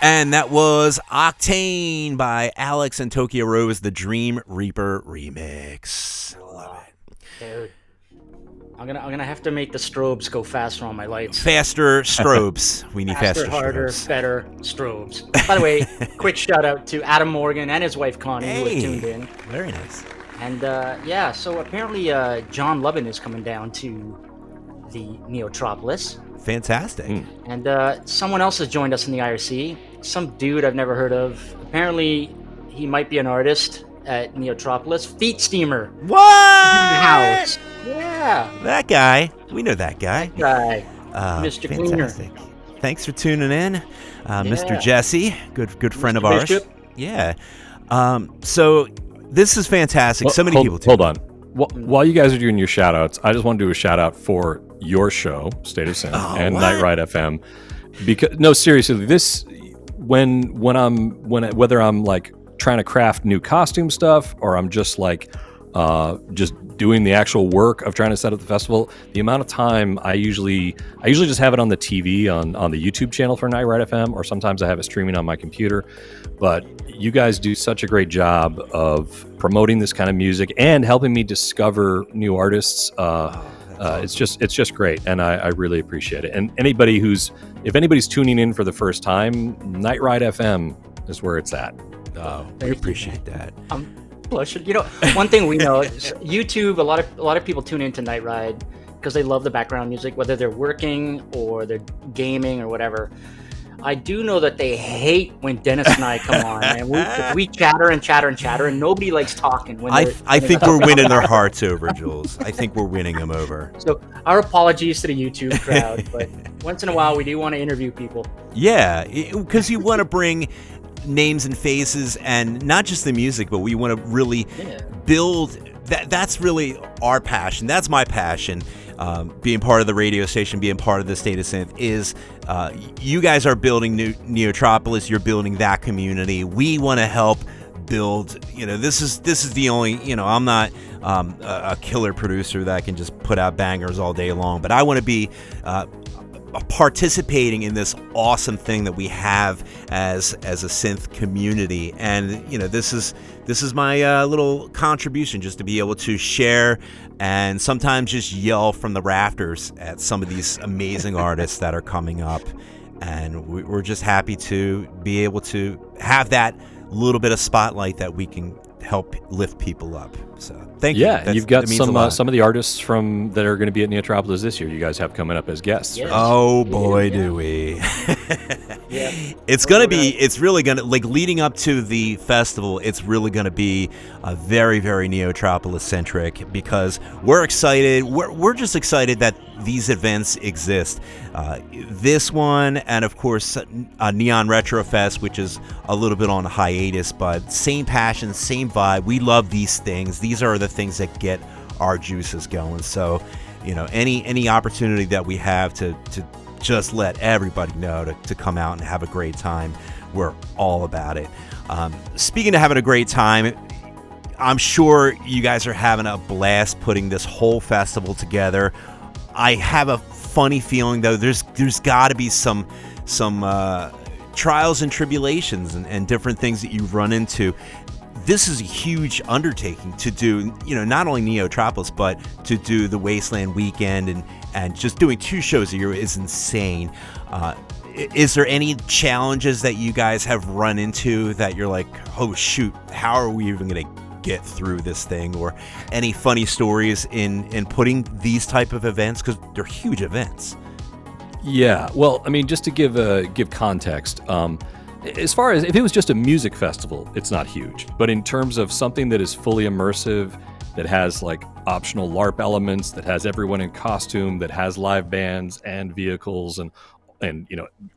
And that was Octane by Alex and Tokyo Rose, the Dream Reaper remix. Love it. Dude. I'm gonna have to make the strobes go faster on my lights. Faster strobes. We need faster harder, strobes. better strobes. By the way, quick shout out to Adam Morgan and his wife Connie who was tuned in. Very nice. And so apparently John Lubin is coming down to the Neotropolis. Fantastic. And someone else has joined us in the IRC. Some dude I've never heard of. Apparently, he might be an artist at Neotropolis. Feet Steamer. What? House. Yeah. That guy. We know that guy. Mr. Cleaner. Fantastic. Thanks for tuning in, Mr. Jesse. Good friend of ours. Bishop. Yeah. So this is fantastic. So many people. Hold on. While you guys are doing your shout outs, I just want to do a shout out for your show, State of Sin, and Night Ride FM. Because no, seriously, this whether I'm like trying to craft new costume stuff or I'm just like just doing the actual work of trying to set up the festival, the amount of time I usually just have it on the TV on the YouTube channel for Night Ride FM, or sometimes I have it streaming on my computer. But you guys do such a great job of promoting this kind of music and helping me discover new artists. It's just great, and I really appreciate it. And if anybody's tuning in for the first time, Night Ride FM is where it's at. Oh, we appreciate that. Blushing. You know, one thing we know is YouTube. A lot of people tune into Night Ride because they love the background music, whether they're working or they're gaming or whatever. I do know that they hate when Dennis and I come on, and we chatter and chatter and chatter, and nobody likes talking. I think we're winning their hearts over, Jules. I think we're winning them over. So our apologies to the YouTube crowd, but once in a while we do want to interview people. Yeah, because you want to bring names and faces, and not just the music, but we want to really build. That's really our passion. That's my passion. Being part of the radio station, being part of the State of Synth is you guys are building Neotropolis. You're building that community. We want to help build. This is the only. I'm not a killer producer that can just put out bangers all day long, but I want to be participating in this awesome thing that we have as a synth community. And this is my little contribution, just to be able to share and sometimes just yell from the rafters at some of these amazing artists that are coming up. And we're just happy to be able to have that little bit of spotlight that we can help lift people up. So thank you. Yeah, you've got some of the artists that are going to be at Neotropolis this year. You guys have coming up as guests. Yes. Right? Oh boy, do we! It's really gonna, like, leading up to the festival. It's really gonna be a very, very Neotropolis centric, because we're excited. We're just excited that these events exist. This one, and of course Neon Retro Fest, which is a little bit on hiatus, but same passion, same vibe. We love these things. These are the things that get our juices going. So, any opportunity that we have to just let everybody know to come out and have a great time, we're all about it. Speaking of having a great time, I'm sure you guys are having a blast putting this whole festival together. I have a funny feeling, though, there's got to be some trials and tribulations and different things that you've run into. This is a huge undertaking to do, not only Neotropolis, but to do the Wasteland Weekend, and just doing 2 shows a year is insane. Is there any challenges that you guys have run into that you're like, oh shoot, how are we even going to get through this thing? Or any funny stories in putting these type of events, because they're huge events? Yeah, well, I mean, just to give context, as far as if it was just a music festival, it's not huge. But in terms of something that is fully immersive, that has like optional LARP elements, that has everyone in costume, that has live bands and vehicles and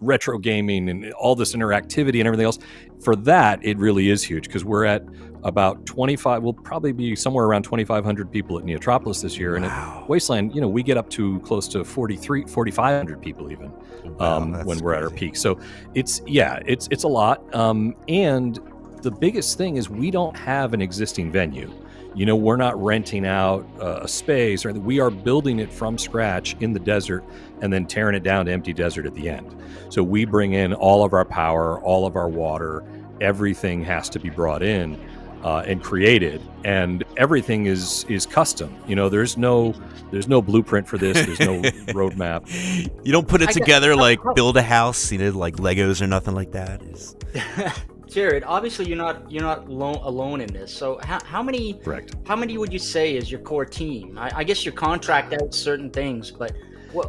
retro gaming and all this interactivity and everything else, for that it really is huge, because we're at about 25. We'll probably be somewhere around 2,500 people at Neotropolis this year. Wow. And at Wasteland, we get up to close to 4,500 people even. When we're at our peak. So it's a lot. And the biggest thing is we don't have an existing venue. We're not renting out a space, or we are building it from scratch in the desert and then tearing it down to empty desert at the end. So we bring in all of our power, all of our water, everything has to be brought in and created, and everything is custom. There's no blueprint for this. There's no roadmap. You don't put it together like build a house, like Legos or nothing like that. Jared, obviously you're not alone in this. So how many? Correct. How many would you say is your core team? I guess you contract out certain things, but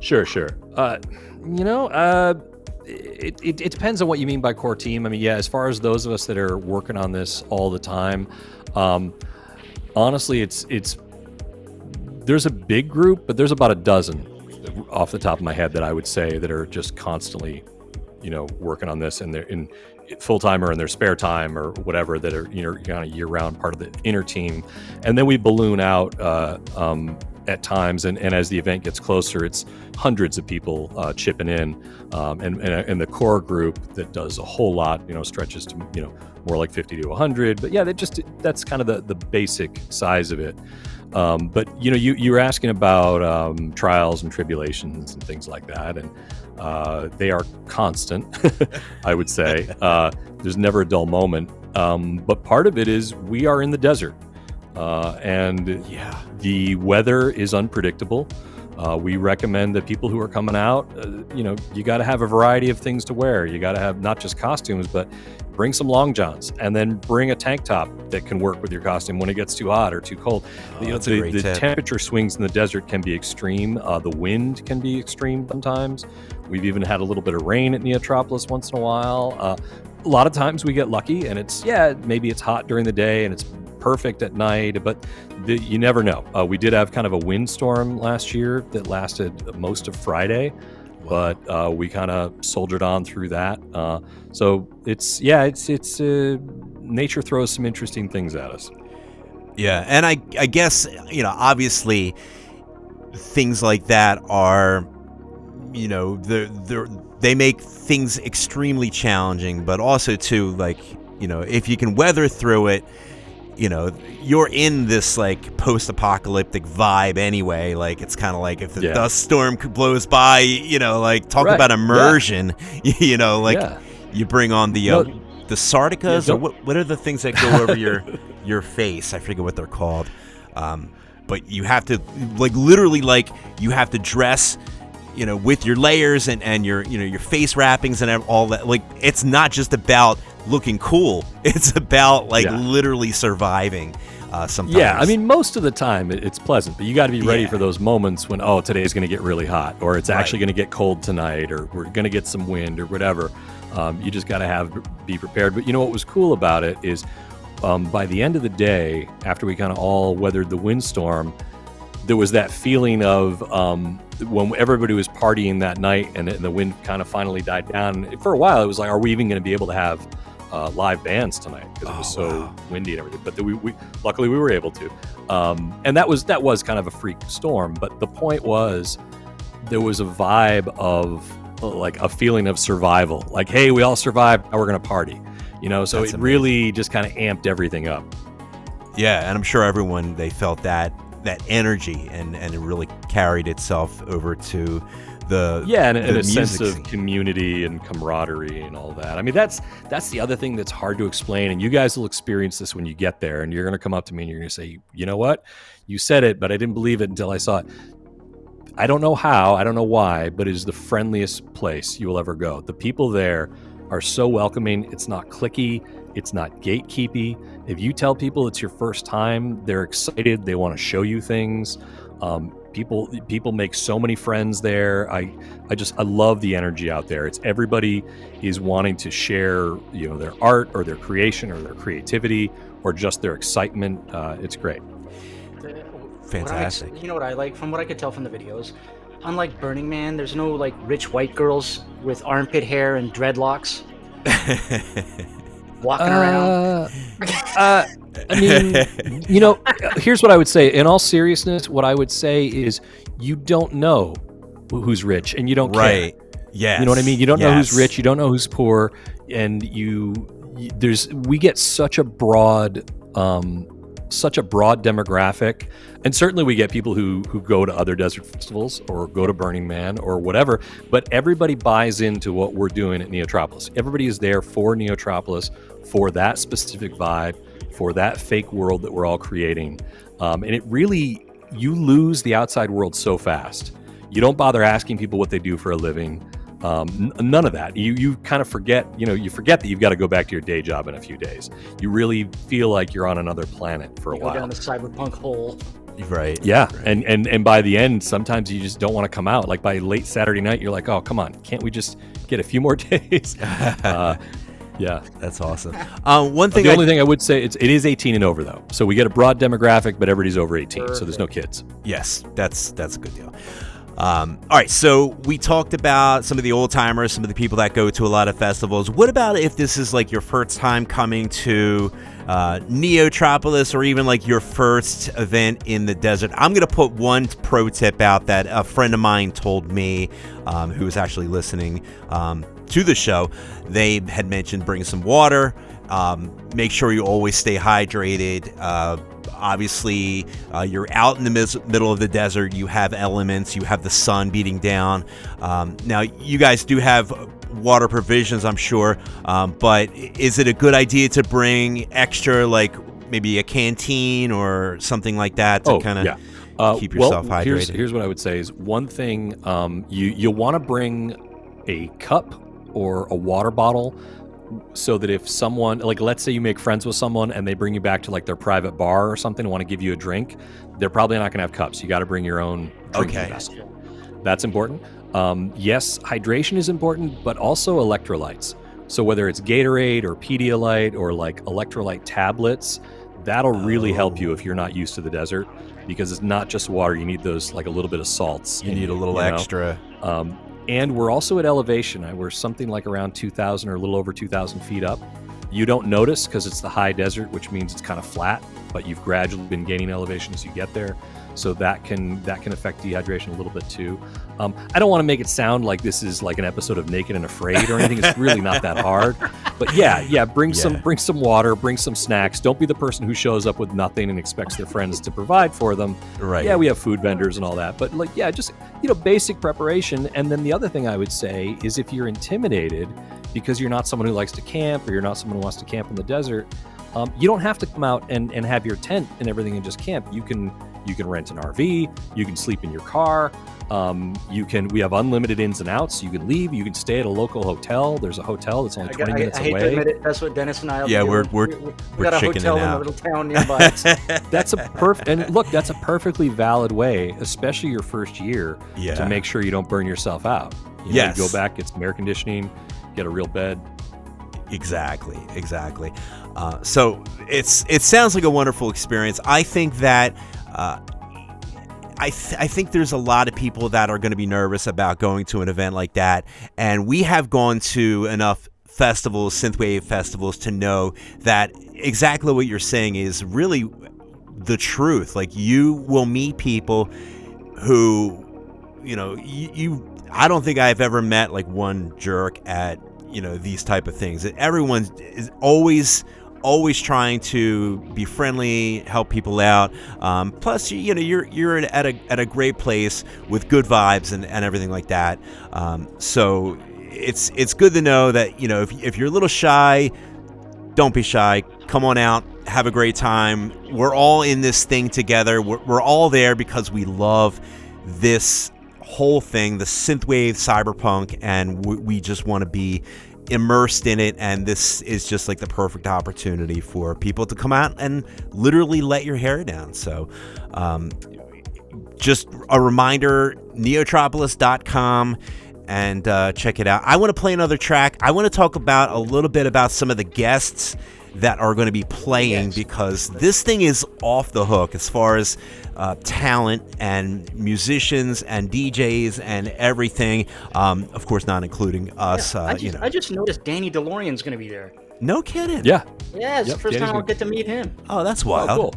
Sure. It depends on what you mean by core team. I mean, yeah, as far as those of us that are working on this all the time, honestly, there's a big group, but there's about a dozen off the top of my head that I would say that are just constantly, working on this, and they're in full time or in their spare time or whatever, that are kind of year round part of the inner team. And then we balloon out at times, and as the event gets closer, it's hundreds of people chipping in, and the core group that does a whole lot, stretches to more like 50 to 100. But yeah, that's kind of the basic size of it. But you were asking about trials and tribulations and things like that, and they are constant. I would say there's never a dull moment. But part of it is we are in the desert. And the weather is unpredictable. We recommend that people who are coming out, you got to have a variety of things to wear. You got to have not just costumes, but bring some long johns, and then bring a tank top that can work with your costume when it gets too hot or too cold. The temperature swings in the desert can be extreme. The wind can be extreme sometimes. We've even had a little bit of rain at Neotropolis once in a while. A lot of times we get lucky, and maybe it's hot during the day and it's perfect at night, but you never know. We did have kind of a windstorm last year that lasted most of Friday, but we kind of soldiered on through that. So it's nature throws some interesting things at us. Yeah, and I guess obviously things like that are they make things extremely challenging, but also too, like, if you can weather through it, you're in this like post-apocalyptic vibe anyway. Like, it's kind of like if the dust storm blows by, like talk about immersion. You bring on the Sarticas, or what are the things that go over your face? I forget what they're called. But you have to literally you have to dress with your layers and your your face wrappings and all that. Like, it's not just about looking cool, it's about literally surviving sometimes. Yeah, I mean, most of the time it's pleasant, but you got to be ready for those moments when today's going to get really hot, or it's actually going to get cold tonight, or we're going to get some wind or whatever. You just got to be prepared. But what was cool about it is by the end of the day, after we kind of all weathered the windstorm, there was that feeling of when everybody was partying that night and the wind kind of finally died down. For a while, it was like, are we even going to be able to have live bands tonight? Because it was so windy and everything. But we luckily we were able to. And that was kind of a freak storm. But the point was, there was a vibe of like a feeling of survival. Like, hey, we all survived. Now we're going to party. So it really just kind of amped everything up. Yeah, and I'm sure everyone, they felt that energy, and it really carried itself over to the and the a sense of scene. community and camaraderie and all that. I mean, that's the other thing that's hard to explain, and you guys will experience this when you get there, and you're going to come up to me and you're going to say, you know what, you said it, but I didn't believe it until I saw it. I don't know how, I don't know why, but it is the friendliest place you will ever go. The people there are so welcoming. It's not cliquey, it's not gatekeepy. If you tell people it's your first time, they're excited, they want to show you things. People make so many friends there. I love the energy out there. It's everybody is wanting to share, their art or their creation or their creativity or just their excitement. It's great. Fantastic. What I like, from what I could tell from the videos, unlike Burning Man, there's no rich white girls with armpit hair and dreadlocks walking around. I mean, here's what I would say. In all seriousness, what I would say is you don't know who's rich, and you don't care. Yes. You know what I mean? You don't know who's rich, you don't know who's poor, and we get such a broad such a broad demographic, and certainly we get people who go to other desert festivals or go to Burning Man or whatever, but everybody buys into what we're doing at Neotropolis. Everybody is there for Neotropolis, for that specific vibe, for that fake world that we're all creating. And it really, you lose the outside world so fast. You don't bother asking people what they do for a living. None of that. You kind of forget, you forget that you've got to go back to your day job in a few days. You really feel like you're on another planet for a while. Go down the cyberpunk hole. Right. Yeah. Right. And by the end, sometimes you just don't want to come out. Like by late Saturday night, you're like, oh, come on. Can't we just get a few more days? Yeah. That's awesome. One thing. The only thing I would say, it is 18 and over, though. So we get a broad demographic, but everybody's over 18. Perfect. So there's no kids. Yes, that's a good deal. All right, so we talked about some of the old timers, some of the people that go to a lot of festivals. What about if this is like your first time coming to Neotropolis, or even like your first event in the desert? I'm going to put one pro tip out that a friend of mine told me, who was actually listening to the show. They had mentioned bring some water. Make sure you always stay hydrated. Obviously, you're out in the middle of the desert. You have elements. You have the sun beating down. Now, you guys do have water provisions, I'm sure. But is it a good idea to bring extra, like maybe a canteen or something like that to kind of keep yourself hydrated? Here's what I would say is one thing. You'll want to bring a cup or a water bottle, so that if someone, like let's say you make friends with someone and they bring you back to like their private bar or something and want to give you a drink, they're probably not going to have cups. You got to bring your own drinking vessel. That's important. Yes, hydration is important, but also electrolytes. So whether it's Gatorade or Pedialyte or like electrolyte tablets, that'll really help you if you're not used to the desert, because it's not just water. You need those, like a little bit of salts. You need a little extra. And we're also at elevation. We're something like around 2,000 or a little over 2,000 feet up. You don't notice because it's the high desert, which means it's kind of flat, but you've gradually been gaining elevation as you get there. So that can affect dehydration a little bit too. I don't want to make it sound like this is like an episode of Naked and Afraid or anything. It's really not that hard. But bring some water, bring some snacks. Don't be the person who shows up with nothing and expects their friends to provide for them. Right. Yeah, we have food vendors and all that. But just basic preparation. And then the other thing I would say is if you're intimidated because you're not someone who likes to camp, or you're not someone who wants to camp in the desert, you don't have to come out and have your tent and everything and just camp. You can rent an RV, you can sleep in your car, we have unlimited ins and outs. You can leave, you can stay at a local hotel. There's a hotel that's only 20 minutes away. I hate to admit it, that's what Dennis and I are doing. We're got a hotel in a little town nearby. That's a perfectly valid way, especially your first year, to make sure you don't burn yourself out. You go back, get some air conditioning, get a real bed. Exactly. So it sounds like a wonderful experience. I think that I think there's a lot of people that are going to be nervous about going to an event like that, and we have gone to enough festivals, synthwave festivals, to know that exactly what you're saying is really the truth. Like, you will meet people who, I don't think I've ever met like one jerk at these type of things. Everyone is always trying to be friendly, help people out. Plus, you're at a great place with good vibes and everything like that. So it's good to know that if you're a little shy, don't be shy. Come on out, have a great time. We're all in this thing together. We're all there because we love this whole thing, the synthwave cyberpunk, and we just want to be immersed in it. And this is just like the perfect opportunity for people to come out and literally let your hair down. So just a reminder, neotropolis.com, and check it out. I want to play another track. I want to talk about a little bit about some of the guests that are going to be playing, because this thing is off the hook as far as talent and musicians and DJs and everything. Of course, not including us. I just noticed Danny DeLorean's going to be there. No kidding. Yeah. Yeah, it's the first time I'll get to meet him. Oh, that's wild. Oh, cool.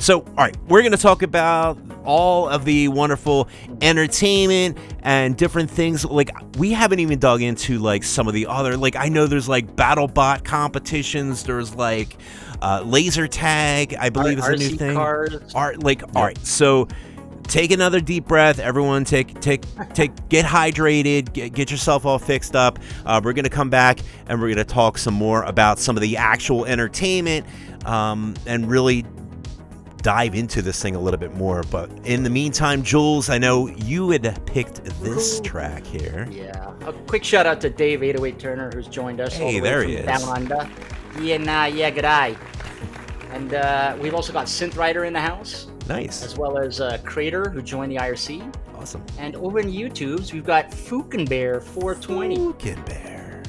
So, all right, we're going to talk about all of the wonderful entertainment and different things. Like, we haven't even dug into, like, some of the other, like, I know there's, like, BattleBot competitions. There's, like, laser tag, I believe is a new thing. Cars. All right, so take another deep breath. Everyone get hydrated, get yourself all fixed up. We're going to come back and we're going to talk some more about some of the actual entertainment and really dive into this thing a little bit more. But in the meantime, Jules, I know you had picked this track here. Yeah. A quick shout out to Dave 808 Turner, who's joined us. Hey, there he is. Down under. Yeah, g'day. And we've also got Synth Rider in the house. Nice. As well as Crater, who joined the IRC. Awesome. And over in YouTube's, we've got Fukenbear 420. Fukenbear.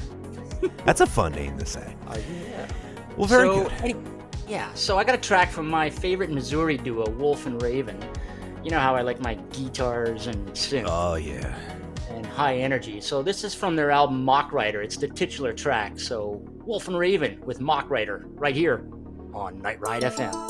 That's a fun name to say. Yeah. Well, very good. So I got a track from my favorite Missouri duo, Wolf and Raven. You know how I like my guitars and synth. Oh, yeah. And high energy. So this is from their album Mock Rider. It's the titular track. So Wolf and Raven with Mock Rider right here on Night Ride FM.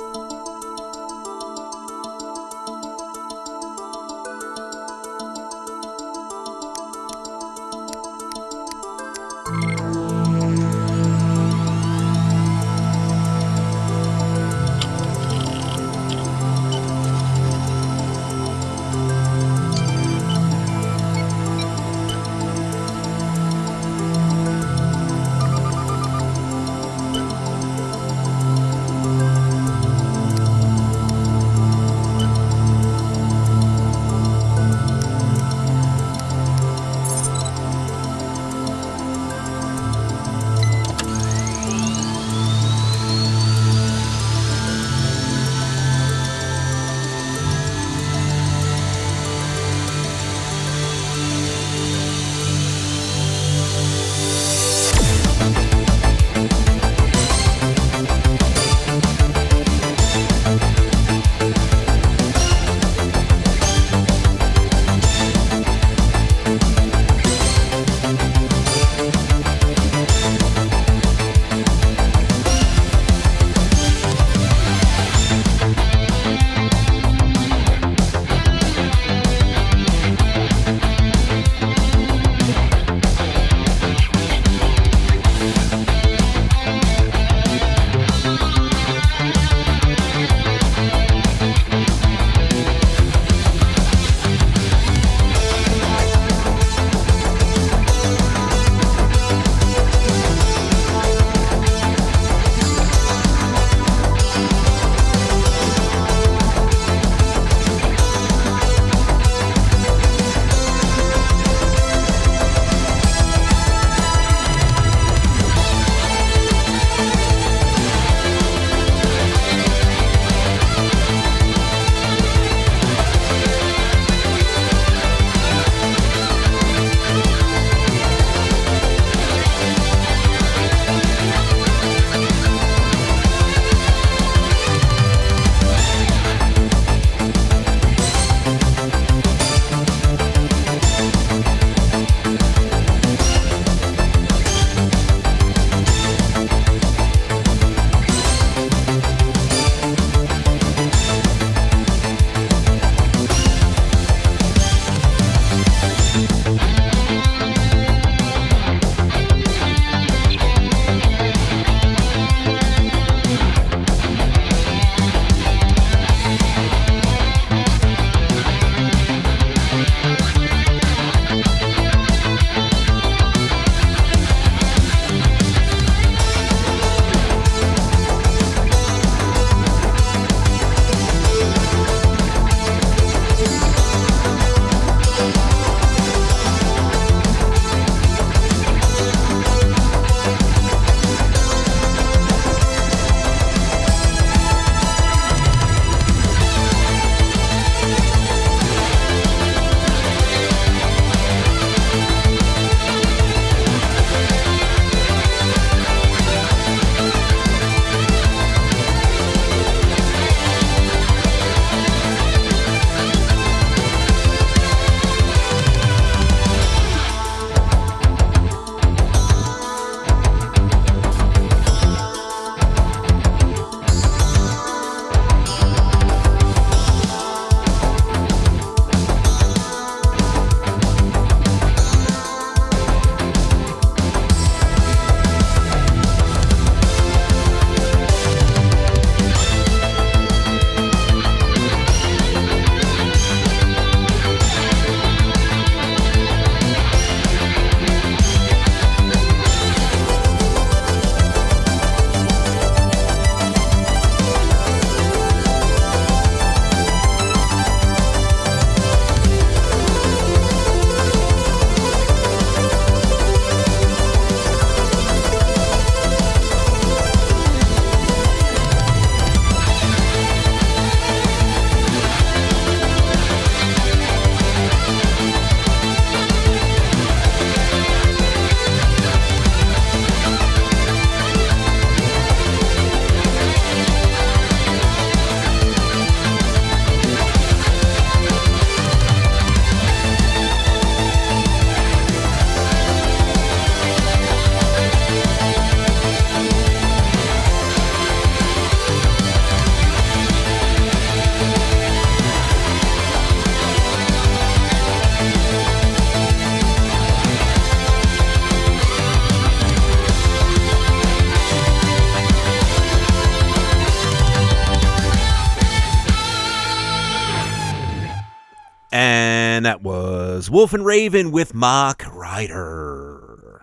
And that was Wolf and Raven with Mock Rider.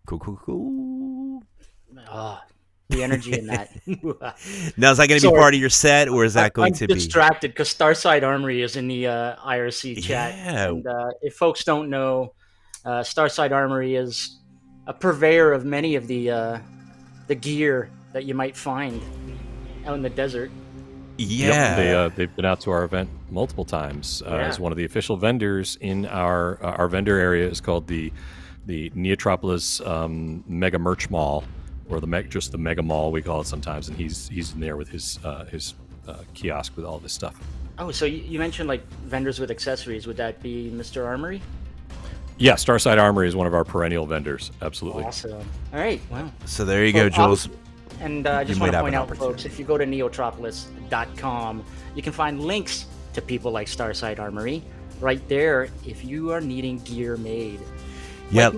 Cool. Oh, the energy in that. Now, is that going to be part of your set, or is that going to be? I'm distracted because Starside Armory is in the IRC chat. Yeah. And if folks don't know, Starside Armory is a purveyor of many of the gear that you might find out in the desert. Yeah. Yep, they've been out to our event multiple times as one of the official vendors in our vendor area. Is called the Neotropolis Mega Merch Mall, or just the Mega Mall we call it sometimes. And he's in there with his kiosk with all this stuff. Oh, so you mentioned like vendors with accessories. Would that be Mr. Armory? Yeah, Starside Armory is one of our perennial vendors. Absolutely. Awesome. All right. Wow. So there you go, Jules. And I just want to point out, folks, if you go to neotropolis.com, you can find links to people like Starside Armory right there if you are needing gear made. Yeah.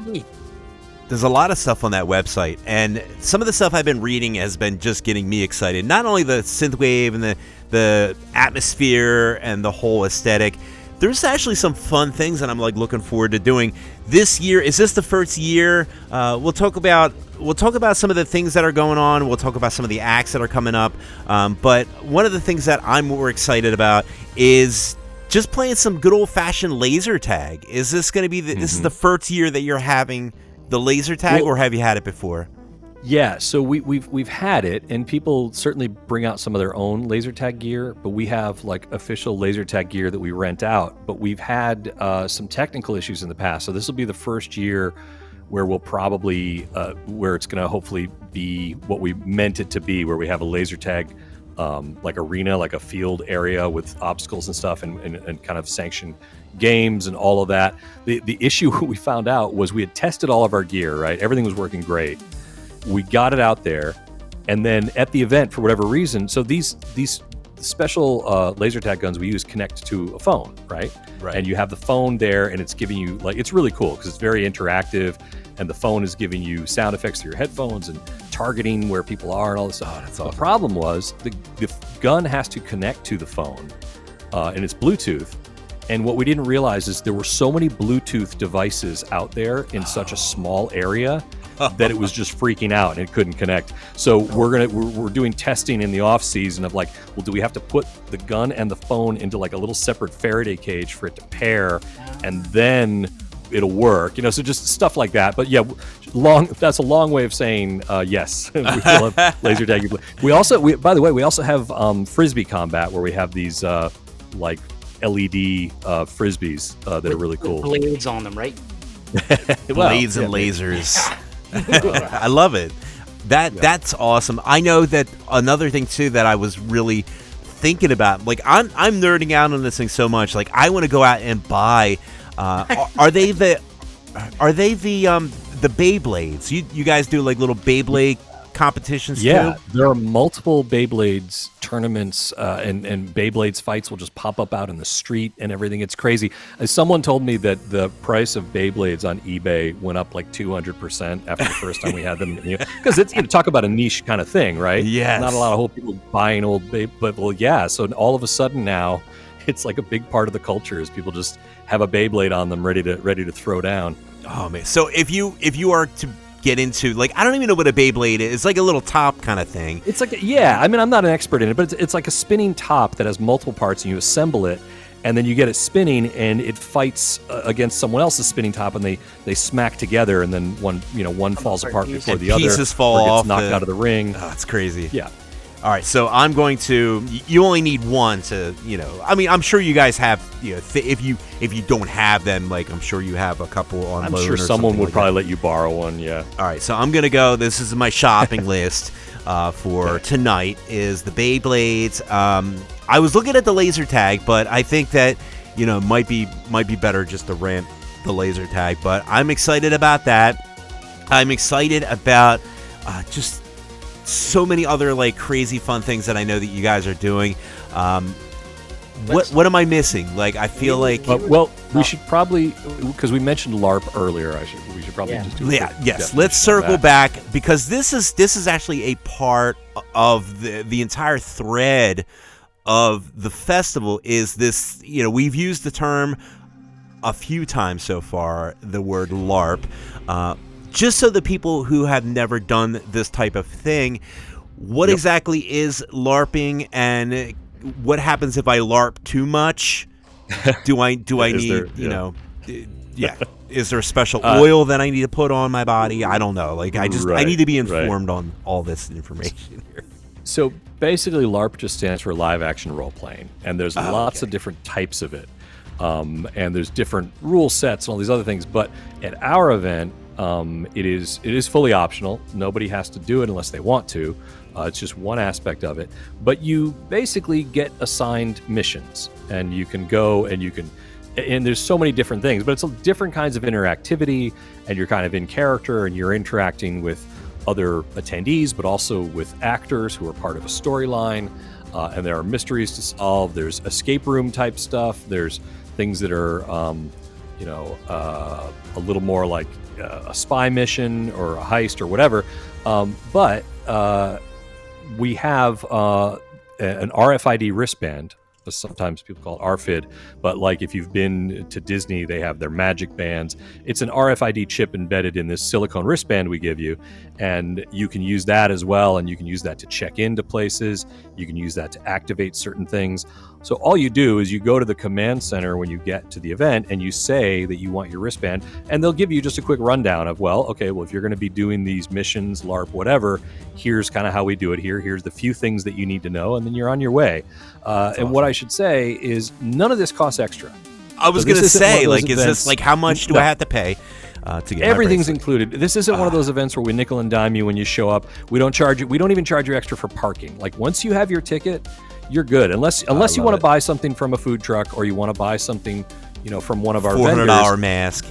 There's a lot of stuff on that website, and some of the stuff I've been reading has been just getting me excited. Not only the synthwave and the atmosphere and the whole aesthetic, there's actually some fun things that I'm like looking forward to doing this year. Is this the first year? We'll talk about some of the things that are going on. We'll talk about some of the acts that are coming up. But one of the things that I'm more excited about is just playing some good old-fashioned laser tag. Is this going to be this is the first year that you're having the laser tag, or have you had it before? Yeah, so we've had it, and people certainly bring out some of their own laser tag gear, but we have like official laser tag gear that we rent out. But we've had some technical issues in the past, so this will be the first year where we'll probably where it's going to hopefully be what we meant it to be, where we have a laser tag like arena, like a field area with obstacles and stuff, and kind of sanctioned games and all of that. The issue we found out was we had tested all of our gear, right? Everything was working great. We got it out there, and then at the event, for whatever reason, so these special laser tag guns we use connect to a phone, right? And you have the phone there, and it's giving you, like, it's really cool because it's very interactive, and the phone is giving you sound effects through your headphones and targeting where people are and all this stuff. Oh, that's awesome. The problem was the gun has to connect to the phone, and it's Bluetooth. And what we didn't realize is there were so many Bluetooth devices out there in such a small area that it was just freaking out and it couldn't connect. So we're doing testing in the off season of like, well, do we have to put the gun and the phone into like a little separate Faraday cage for it to pair, and then it'll work, so just stuff like that. But yeah, that's a long way of saying yes. We still have laser tag. By the way, we also have Frisbee combat, where we have these like LED frisbees that are really cool. Blades on them, right? Blades and lasers. I love it. That's awesome. I know that another thing too that I was really thinking about, like I'm nerding out on this thing so much. Like I want to go out and buy. Are they the Beyblades? You guys do like little Beyblade competitions too? There are multiple Beyblades tournaments, and Beyblades fights will just pop up out in the street and everything. It's crazy. Someone told me that the price of Beyblades on eBay went up like 200% after the first time we had them. Because it's talk about a niche kind of thing, right? Yes. Not a lot of old people buying old Beyblades, but well, yeah. So all of a sudden now, it's like a big part of the culture is people just have a Beyblade on them ready to throw down. Oh man! So if you are to get into, like, I don't even know what a Beyblade is. It's like a little top kind of thing. It's like, I mean, I'm not an expert in it, but it's like a spinning top that has multiple parts, and you assemble it, and then you get it spinning, and it fights against someone else's spinning top, and they smack together, and then one falls apart before the other. Pieces fall or gets off, knocked out of the ring. Oh, it's crazy. Yeah. All right, so I'm going to. You only need one to, I mean, I'm sure you guys have. If you don't have them, like I'm sure you have a couple on loan. I'm sure or someone would like probably that. let you borrow one. Yeah. All right, so I'm gonna go. This is my shopping list for tonight. Is the Beyblades. I was looking at the laser tag, but I think that might be better just to rent the laser tag. But I'm excited about that. I'm excited about just so many other like crazy fun things that I know that you guys are doing. What am I missing? Like I feel like we should probably, because we mentioned LARP earlier. We should probably just do let's circle back, because this is actually a part of the entire thread of the festival. Is this we've used the term a few times so far the word LARP, just so the people who have never done this type of thing, what exactly is LARPing, and what happens if I LARP too much? Do I need Is there a special oil that I need to put on my body? I don't know. Like I need to be informed on all this information here. So basically, LARP just stands for live action role playing, and there's lots of different types of it, and there's different rule sets and all these other things. But at our event, it is fully optional. Nobody has to do it unless they want to. It's just one aspect of it. But you basically get assigned missions, and you can go and there's so many different things, but it's different kinds of interactivity, and you're kind of in character, and you're interacting with other attendees, but also with actors who are part of a storyline, and there are mysteries to solve. There's escape room type stuff. There's things that are, a little more like a spy mission or a heist or whatever. But we have an RFID wristband. Sometimes people call it RFID, but like if you've been to Disney, they have their magic bands. It's an RFID chip embedded in this silicone wristband we give you, and you can use that as well, and you can use that to check into places. You can use that to activate certain things. So all you do is you go to the command center when you get to the event, and you say that you want your wristband, and they'll give you just a quick rundown of, if you're going to be doing these missions, LARP, whatever, here's kind of how we do it here. Here's the few things that you need to know, and then you're on your way. And what I should say is none of this costs extra. I was going to say, is this like how much do I have to pay to get everything's included? This isn't one of those events where we nickel and dime you when you show up. We don't charge you. We don't even charge you extra for parking. Like once you have your ticket, you're good. Unless you want to buy something from a food truck, or you want to buy something, from one of our vendors. $400 mask.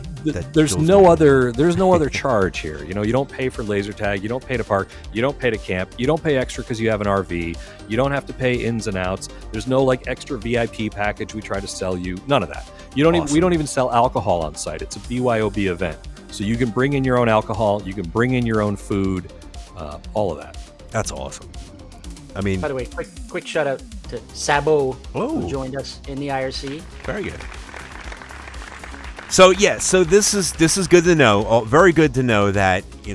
There's no other charge here. You don't pay for laser tag. You don't pay to park. You don't pay to camp. You don't pay extra because you have an RV. You don't have to pay ins and outs. There's no like extra VIP package we try to sell you. None of that. We don't even sell alcohol on site. It's a BYOB event, so you can bring in your own alcohol. You can bring in your own food. All of that. That's awesome. I mean, by the way, quick shout out to Sabo, who joined us in the IRC. Very good. So this is good to know. Very good to know that you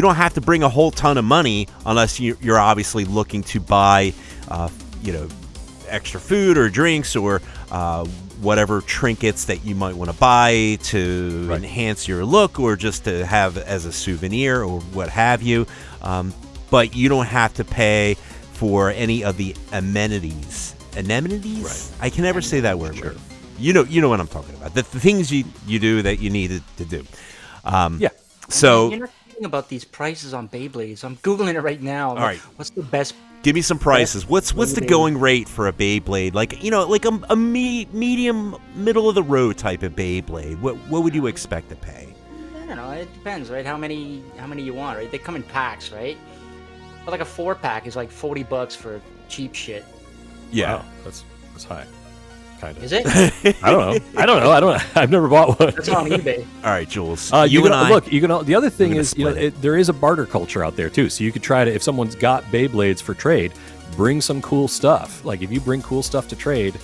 don't have to bring a whole ton of money unless you're obviously looking to buy, extra food or drinks or whatever trinkets that you might want to buy to enhance your look or just to have as a souvenir or what have you. But you don't have to pay for any of the amenities. Amenities? Right. I can never say that word. Sure. You know what I'm talking about. The things you do that you needed to do. So you're not thinking about these prices on Beyblades. I'm Googling it right now. All right. What's the best? Give me some prices. What's the going rate for a Beyblade? Like a medium, middle of the road type of Beyblade. What would you expect to pay? I don't know. It depends, right? How many you want, right? They come in packs, right? But like a 4-pack is like $40 for cheap shit. Yeah, wow, that's high. Kind of. Is it? I don't know. I've never bought one. That's on eBay. All right, Jules. The other thing is, there is a barter culture out there too. So you could try to, if someone's got Beyblades for trade, bring some cool stuff. Like if you bring cool stuff to trade,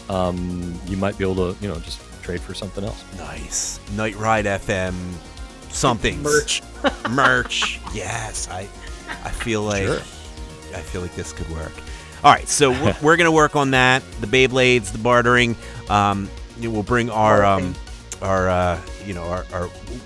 you might be able to, just trade for something else. Nice. Night Ride FM, something. Merch. Yes, I feel like this could work. All right, so we're going to work on that. The Beyblades, the bartering. We'll bring our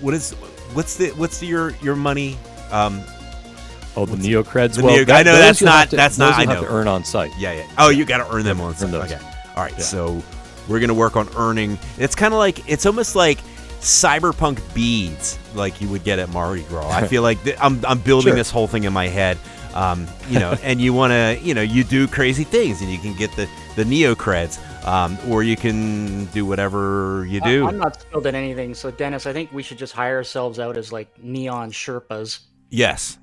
what's your money? The Neo Creds. I know that's not. I know. Have to earn on site. Yeah. Oh, you got to earn them on site. Okay. All right. Yeah. So we're going to work on earning. It's kind of like it's almost like cyberpunk beads, like you would get at Mardi Gras. I feel like I'm building this whole thing in my head. And you want to, you do crazy things and you can get the Neo Creds, or you can do whatever you do. I'm not skilled at anything. So Dennis, I think we should just hire ourselves out as like neon Sherpas. Yes.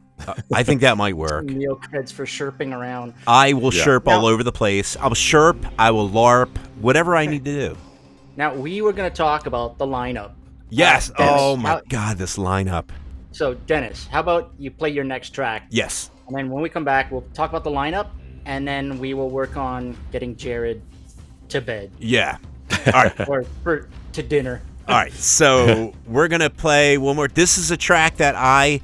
I think that might work. Neo Creds for Sherping around. I will Sherp all over the place. I'll Sherp, I will LARP, whatever I need to do. Now, we were going to talk about the lineup. Yes. Oh my God, this lineup. So Dennis, how about you play your next track? Yes. And then when we come back, we'll talk about the lineup, and then we will work on getting Jared to bed. Yeah. All right. or to dinner. All right, so we're gonna play one more. This is a track that I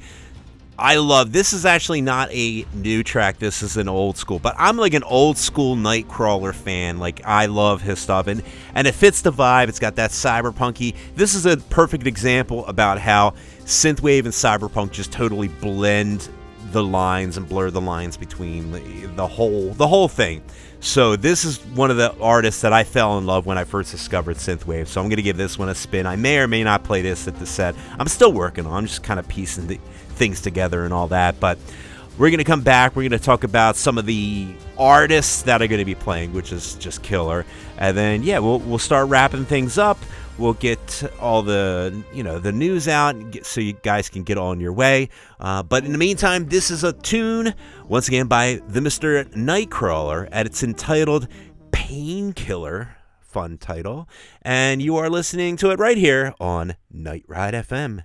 love. This is actually not a new track. This is an old school, but I'm like an old school Nightcrawler fan. Like, I love his stuff, and it fits the vibe. It's got that cyberpunky. This is a perfect example about how synthwave and cyberpunk just totally blend the lines and blur the lines between the whole thing. So this is one of the artists that I fell in love when I first discovered synthwave. So I'm going to give this one a spin. I may or may not play this at the set. I'm still working on. I'm just kind of piecing things together and all that. But we're going to come back. We're going to talk about some of the artists that are going to be playing, which is just killer. And then we'll start wrapping things up. We'll get all the the news out so you guys can get on your way. But in the meantime, this is a tune once again by the Mr. Nightcrawler, and it's entitled Painkiller. Fun title. And you are listening to it right here on Night Ride FM.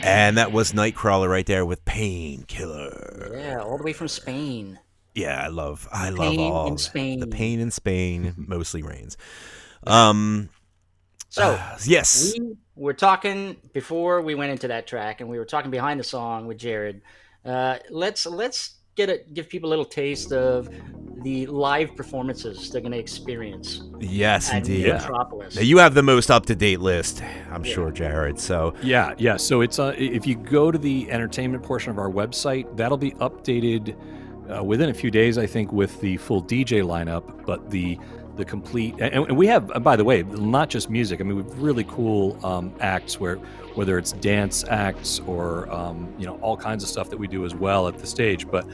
And that was Nightcrawler right there with Painkiller. Yeah, all the way from Spain. Yeah, I love Pain all in Spain. the pain in Spain mostly rains. Yes, we were talking before we went into that track, and we were talking behind the song with Jared. Let's give people a little taste of the live performances they're going to experience. Yes, at indeed. Neotropolis. Now, you have the most up-to-date list, I'm sure, Jared. So Yeah. So it's if you go to the entertainment portion of our website, that'll be updated within a few days, I think, with the full DJ lineup. But the complete and we have, by the way, not just music. I mean, we have really cool acts whether it's dance acts or all kinds of stuff that we do as well at the stage. But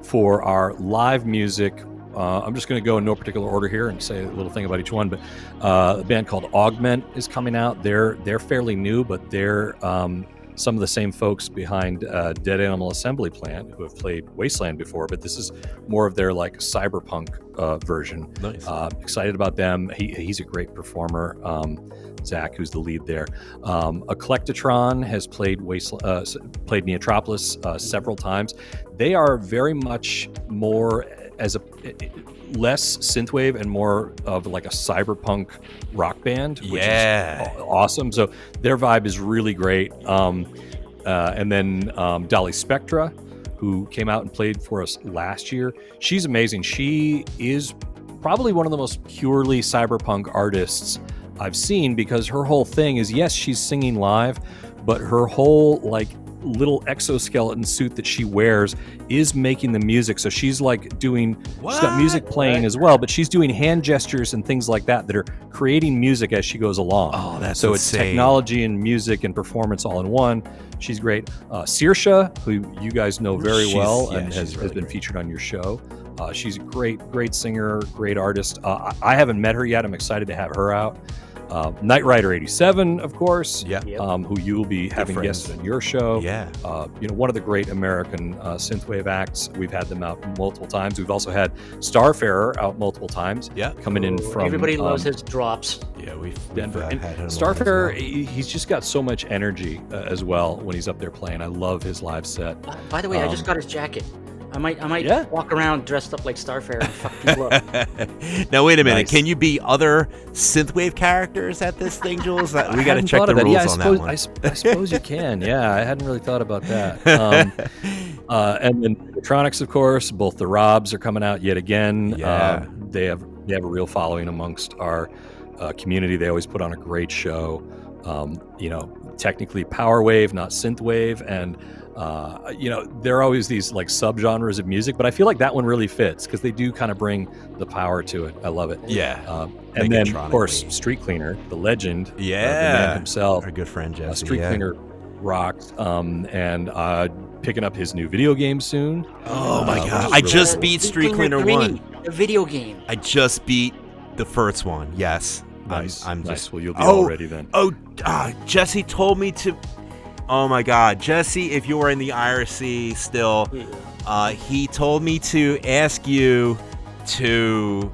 for our live music, I'm just going to go in no particular order here and say a little thing about each one. But a band called Augment is coming out. They're fairly new, but they're some of the same folks behind Dead Animal Assembly Plant who have played Wasteland before, but this is more of their like cyberpunk version. Nice. Excited about them. He's a great performer. Zach, who's the lead there. Eclectatron has played played Neotropolis several times. They are very much more less synthwave and more of like a cyberpunk rock band, which is awesome. So their vibe is really great. And then Dolly Spectra, who came out and played for us last year. She's amazing. She is probably one of the most purely cyberpunk artists I've seen, because her whole thing is, yes, she's singing live, but her whole like little exoskeleton suit that she wears is making the music. So she's like she's got music playing as well, but she's doing hand gestures and things like that are creating music as she goes along. Oh, that's so insane. It's technology and music and performance all in one. She's great. Saoirse, who you guys know very well and has been featured on your show. She's a great singer, great artist. I haven't met her yet. I'm excited to have her out. Knight Rider 87, of course, who you will be having guests on your show. One of the great American synthwave acts. We've had them out multiple times. We've also had Starfarer out multiple times. Coming in from everybody loves his drops. We've Denver. had him Starfarer, on as well. he's just got so much energy as well when he's up there playing. I love his live set. By the way, I just got his jacket. I might walk around dressed up like Starfarer and fuck people up. Now wait a minute. Nice. Can you be other synthwave characters at this thing, Jules? We got to check the rules on that one. I suppose you can. Yeah, I hadn't really thought about that. And then Electronics, of course. Both the Robs are coming out yet again. They have a real following amongst our community. They always put on a great show. Technically power wave, not synthwave, and there are always these like subgenres of music, but I feel like that one really fits because they do kind of bring the power to it. I love it. And then of course Street Cleaner, the legend, the man himself, our good friend Jesse. Street Cleaner rocks, and picking up his new video game soon. Oh my god! I just beat Street Cleaner 1. The video game. I just beat the first one. Yes. Nice. I'm nice. just. Well, you'll be all ready then. Jesse told me to. Oh my God, Jesse! If you are in the IRC still, he told me to ask you to.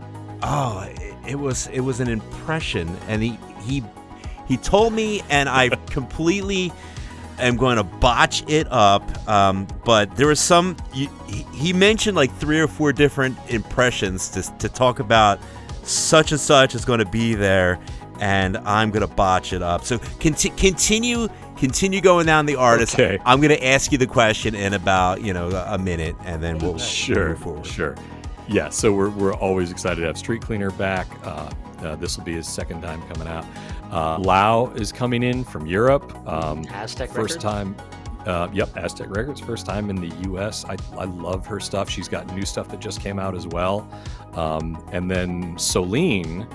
It was an impression, and he told me, and I completely am going to botch it up. But there was some. He mentioned like 3 or 4 different impressions to talk about. Such and such is going to be there, and I'm going to botch it up. So continue going down the artist. Okay. I'm going to ask you the question in about a minute, and then we'll move forward. Sure. Yeah. So we're always excited to have Street Cleaner back. This will be his second time coming out. Lau is coming in from Europe. Aztec first Records? time. Aztec Records, first time in the U.S. I love her stuff. She's got new stuff that just came out as well. And then Soline.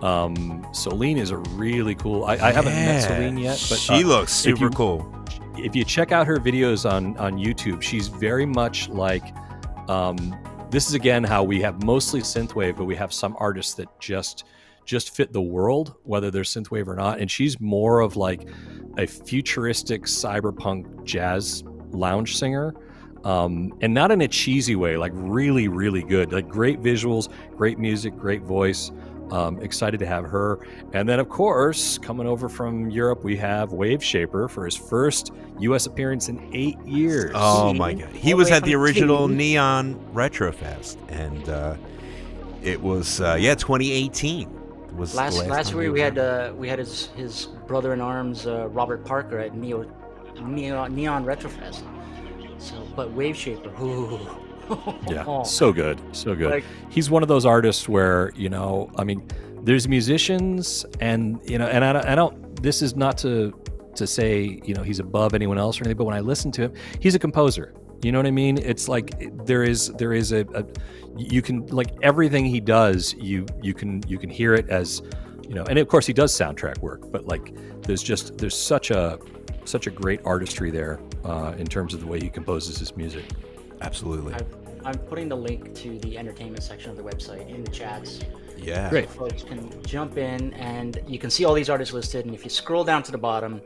Soline is a really cool. I haven't met Soline yet, but she looks super cool. If you check out her videos on YouTube, she's very much like. This is again how we have mostly synthwave, but we have some artists that just fit the world, whether they're synthwave or not. And she's more of like a futuristic cyberpunk jazz lounge singer, and not in a cheesy way, like really, really good, like great visuals, great music, great voice. Excited to have her. And then of course, coming over from Europe, we have Wave Shaper for his first US appearance in 8 years. Oh my God. He was at the original Neon Retrofest, and it was 2018. Was last week we had his brother in arms Robert Parker at Neon Retrofest. So, but Wave Shaper, Yeah, so good, so good. Like- He's one of those artists where, you know, I mean, there's musicians, and you know, and I don't. This is not to say, you know, he's above anyone else or anything, but when I listen to him, he's a composer. You know what I mean? It's like there is a you can, like, everything he does, you can hear it as, you know, and of course he does soundtrack work, but like there's such a great artistry there in terms of the way he composes his music. Absolutely. I'm putting the link to the entertainment section of the website in the chats. Yeah. Great. So folks can jump in and you can see all these artists listed. And if you scroll down to the bottom,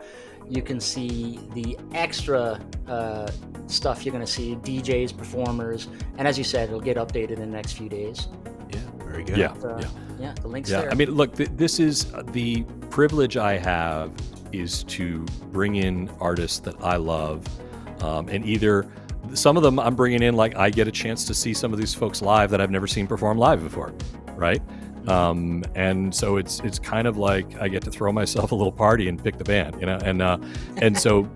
you can see the extra stuff you're going to see, DJs, performers. And as you said, it'll get updated in the next few days. Yeah. Very good. Yeah. Yeah, the link's Yeah, there. I mean, look, this is the privilege I have, is to bring in artists that I love, and either some of them I'm bringing in, like I get a chance to see some of these folks live that I've never seen perform live before, right? And so it's kind of like I get to throw myself a little party and pick the band, you know, and so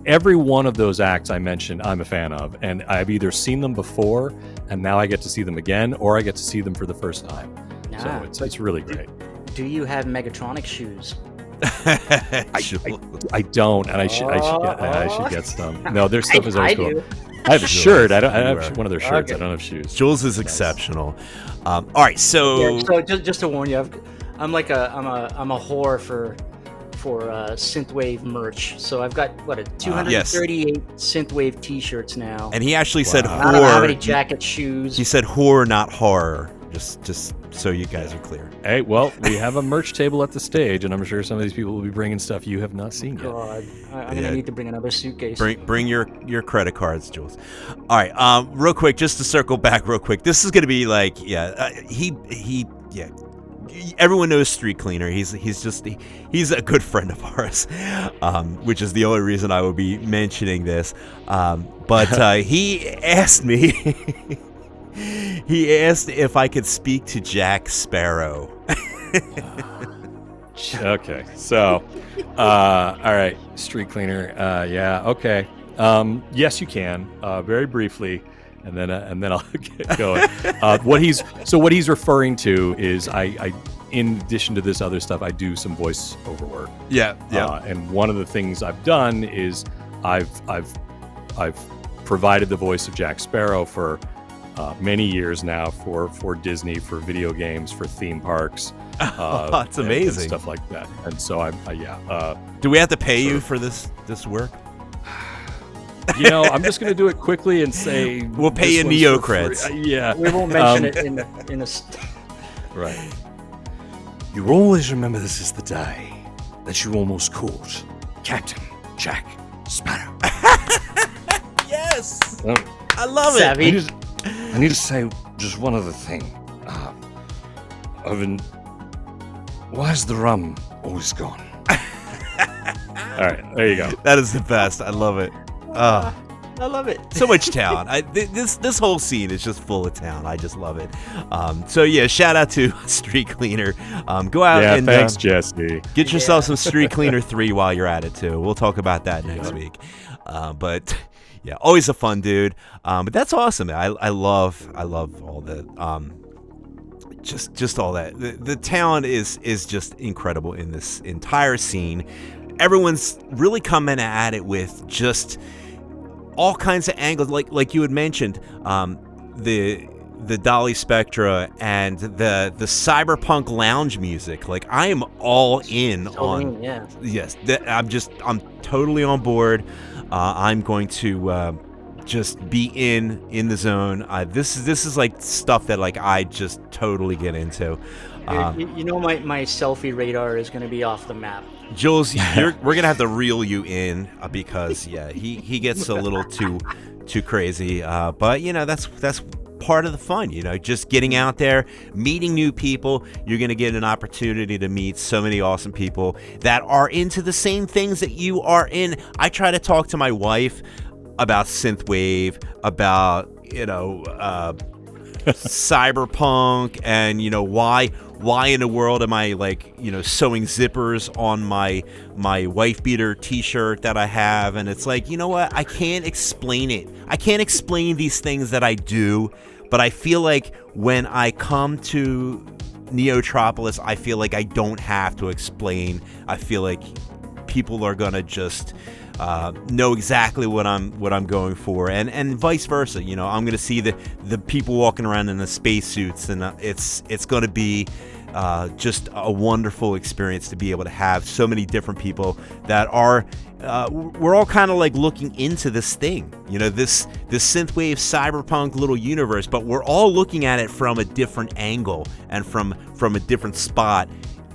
every one of those acts I mentioned, I'm a fan of, and I've either seen them before, and now I get to see them again, or I get to see them for the first time. Ah, So it's really great. Do you have Megatronic shoes? I don't, and I should get some. No, their stuff is always I cool. do. I have a shirt. I You have are. one of their shirts. Okay. I don't have shoes. Jules is exceptional. All right, so Yeah, so just to warn you, I'm a whore for synthwave merch. So I've got 238 synthwave T-shirts now. and he actually said I don't know how many whore. jackets, shoes. He said whore, not horror. Just so you guys are clear. Hey, well, we have a merch table at the stage, and I'm sure some of these people will be bringing stuff you have not seen yet. God, I'm Yeah. gonna need to bring another suitcase. Bring your credit cards, Jules. All right, real quick, just to circle back real quick. This is gonna be like, everyone knows Street Cleaner. He's a good friend of ours, which is the only reason I would be mentioning this. But he asked me. He asked if I could speak to Jack Sparrow. Okay, so, all right, Street Cleaner. Yeah, okay. Yes, you can. Very briefly, and then I'll get going. What he's referring to is I in addition to this other stuff, I do some voiceover work. Yeah. And one of the things I've done is I've provided the voice of Jack Sparrow for many years now for Disney, for video games, for theme parks. That's and amazing. stuff like that. And so Do we have to pay you for this work? you know, I'm just gonna do it quickly and say We'll pay this you one's Neo for free. creds. Yeah, We won't mention it in a. right. You always remember this is the day that you almost caught Captain Jack Sparrow. Yes, Well, I love Savvy. I need to say just one other thing. Why is the rum always gone? all right, there you go. That is the best. I love it. I love it. So much town. This whole scene is just full of town. I just love it. So yeah, shout out to Street Cleaner. Go out Yeah, and thanks, Jesse. get yourself some Street Cleaner 3 while you're at it too. We'll talk about that next week. But yeah, always a fun dude. But that's awesome. I love all the just all that. The talent is just incredible in this entire scene. Everyone's really coming at it with just all kinds of angles, like you had mentioned, the Dolly Spectra and the cyberpunk lounge music. Like, I am all in on. Yeah. Yes, I'm totally on board. I'm going to just be in the zone. This is like stuff that like I just totally get into. You know, my selfie radar is going to be off the map. Jules, we're gonna have to reel you in because he gets a little too crazy. But you know that's part of the fun. You know, just getting out there, meeting new people. You're gonna get an opportunity to meet so many awesome people that are into the same things that you are in. I try to talk to my wife about synthwave, about cyberpunk, and why why in the world am I like, sewing zippers on my wife beater t-shirt that I have? And it's like, you know what? I can't explain it. I can't explain these things that I do, but I feel like when I come to Neotropolis, I feel like I don't have to explain. I feel like people are gonna just know exactly what I'm going for, and vice versa. I'm gonna see the people walking around in the spacesuits, and it's gonna be just a wonderful experience to be able to have so many different people that are. We're all kind of like looking into this thing, this synthwave cyberpunk little universe, but we're all looking at it from a different angle and from a different spot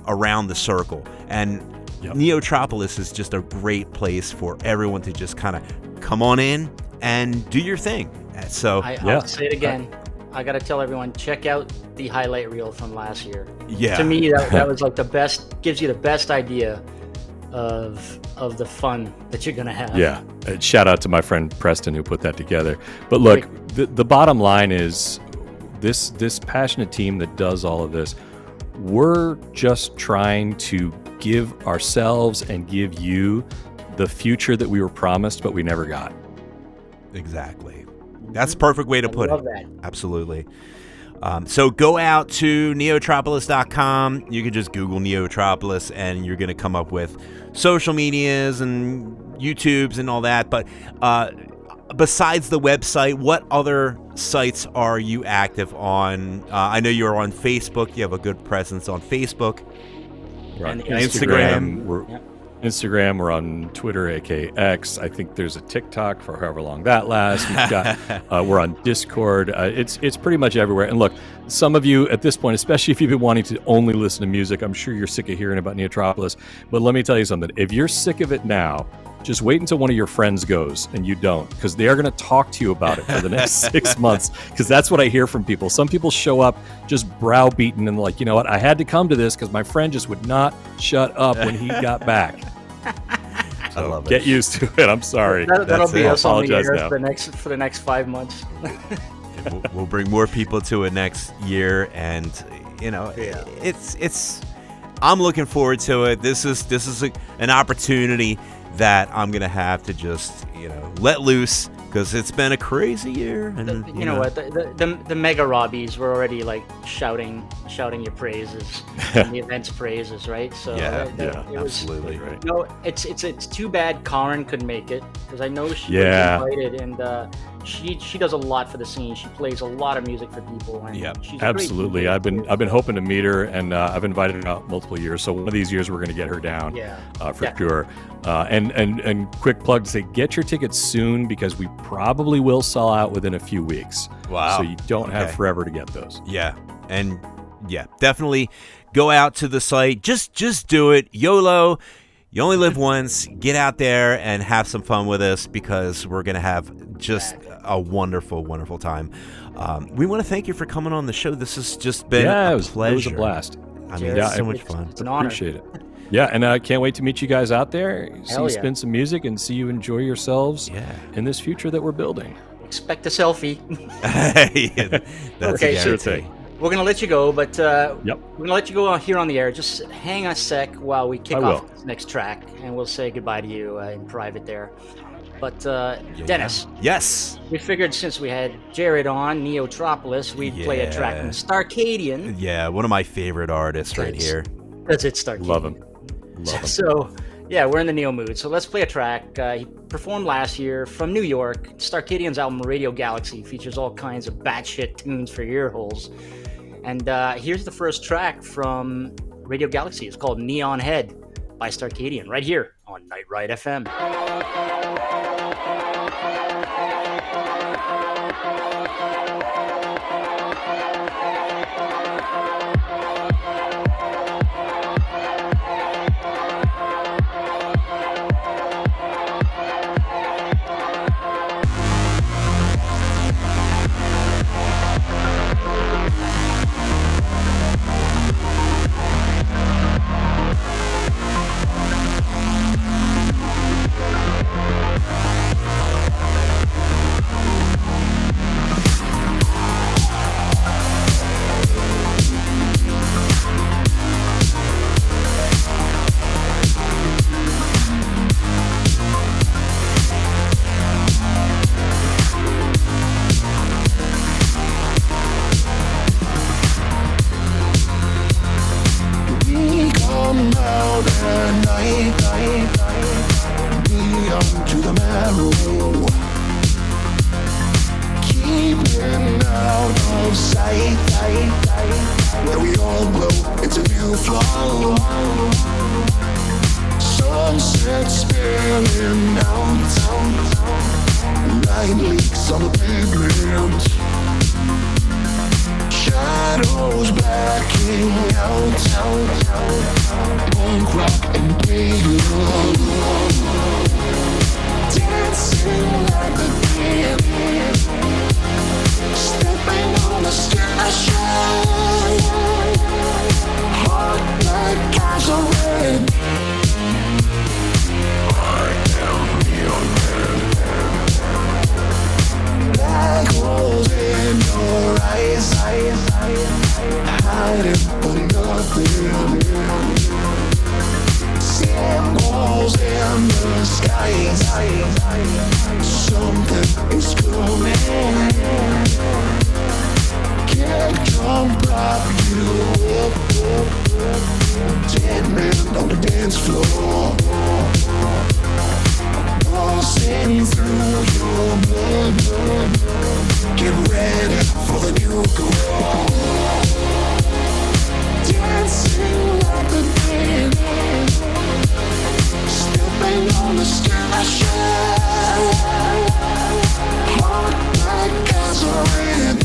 around the circle. And Neotropolis is just a great place for everyone to just kind of come on in and do your thing. So I'll say it again. I gotta tell everyone, check out the highlight reel from last year. Yeah. To me, that was like the best. Gives you the best idea of the fun that you're gonna have. Yeah. Shout out to my friend Preston who put that together. But look, the bottom line is this passionate team that does all of this. We're just trying to give ourselves and give you the future that we were promised, but we never got. Exactly. That's a perfect way to put it. That. Absolutely. So go out to neotropolis.com. You can just Google Neotropolis and you're going to come up with social medias and YouTubes and all that. But besides the website, what other sites are you active on? I know you're on Facebook. You have a good presence on Facebook. We're on And Instagram. Instagram, we're on Twitter, aka X. I think there's a TikTok for however long that lasts. We've got, we're on Discord. It's pretty much everywhere. And look, some of you at this point, especially if you've been wanting to only listen to music, I'm sure you're sick of hearing about Neotropolis. But let me tell you something. If you're sick of it now, just wait until one of your friends goes and you don't, because they are going to talk to you about it for the next 6 months, because that's what I hear from people. Some people show up just browbeaten and like, you know what, I had to come to this because my friend just would not shut up when he got back. I love it. Get used to it. I'm sorry. That'll be us on the air now. for the next 5 months. We'll bring more people to it next year, and it's. I'm looking forward to it. This is an opportunity that I'm gonna have to just let loose, because it's been a crazy year. And you know what, the mega Robbies were already like shouting your praises, and the event's praises, right? So it was, absolutely right. It's too bad Karen couldn't make it, because I know she was invited, and she does a lot for the scene. She plays a lot of music for people. And she's absolutely. I've been hoping to meet her, and I've invited her out multiple years. So one of these years we're going to get her down, for sure. And quick plug to say, get your tickets soon, because we probably will sell out within a few weeks. Wow. So you don't have forever to get those. Yeah. And definitely go out to the site. Just do it. YOLO. You only live once. Get out there and have some fun with us, because we're going to have just a wonderful, wonderful time. We want to thank you for coming on the show. This has just been a pleasure. It was a blast. I mean, it's so much fun. It's an honor. Appreciate it. Yeah, and I can't wait to meet you guys out there, see Hell you yeah. spin some music, and see you enjoy yourselves in this future that we're building. Expect a selfie. That's Okay, a sure guarantee. thing. We're gonna let you go, but we're Yep. gonna let you go here on the air. Just hang a sec while we kick I off will. this next track, and we'll say goodbye to you in private there. But Dennis, Yes. we figured since we had Jared on Neotropolis, we'd play a track from Starcadian. Yeah, one of my favorite artists right That's- here. That's it, Starcadian. Love him. Love him. So, yeah, we're in the Neo mood. So let's play a track. He performed last year from New York. Starcadian's album Radio Galaxy features all kinds of batshit tunes for ear holes. And here's the first track from Radio Galaxy. It's called Neon Head by Starcadian, right here on Night Ride FM. light leaks on the pavement. Shadows blacking out. Punk rock and pagan, dancing like the dead, stepping on the sky. Heart like gasoline. I am neon man. Black holes in your eyes, hiding for nothing. Symbols in the skies. Something is coming. Can't come prop you up. Dead man on the dance floor, pulsing through your blood. Get ready for the new girl. Dancing like the dead, stepping on the sky. Heart like gasoline.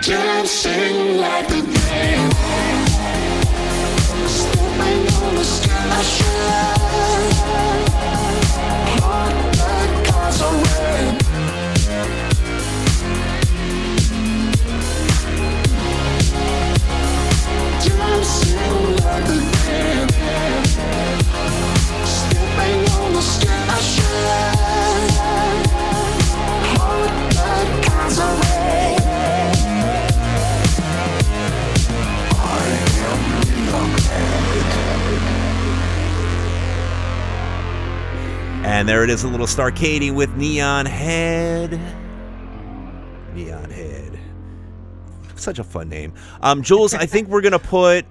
Dancing like the dead, stepping on the sky. Heart like gasoline. Dancing like the dead, stepping on the sky. Heart like gasoline. And there it is, a little Starcading with Neon Head. Neon Head. Such a fun name. Jules, I think we're gonna play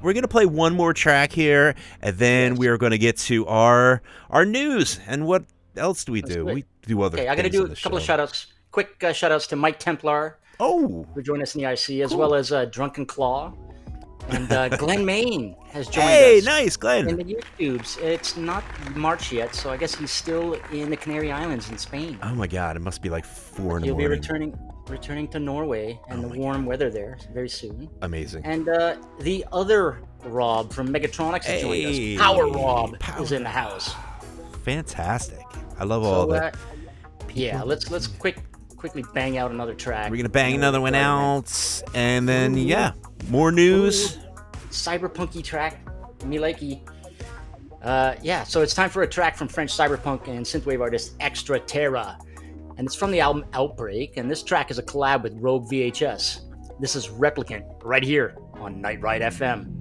one more track here, and then we are gonna get to our news. And what else do we do? We do other things. I gotta do a couple of shout-outs. Quick shout-outs to Mike Templar, who joined us in the IC, as well as Drunken Claw. And Glenn Main has joined us. Hey, nice, Glenn. In the YouTubes. It's not March yet, so I guess he's still in the Canary Islands in Spain. Oh my God, it must be like 4 in the He'll morning. be returning to Norway and the warm weather there very soon. Amazing. And the other Rob from Megatronics has joined us. Power Rob is in the house. Fantastic. I love all that. Yeah, let's quickly bang out another track. We're gonna bang another one out, and then more news. Cyberpunky track, me likey. So it's time for a track from French cyberpunk and synthwave artist Extra Terra, and it's from the album Outbreak. And this track is a collab with Rogue VHS. This is Replicant right here on Night Ride FM.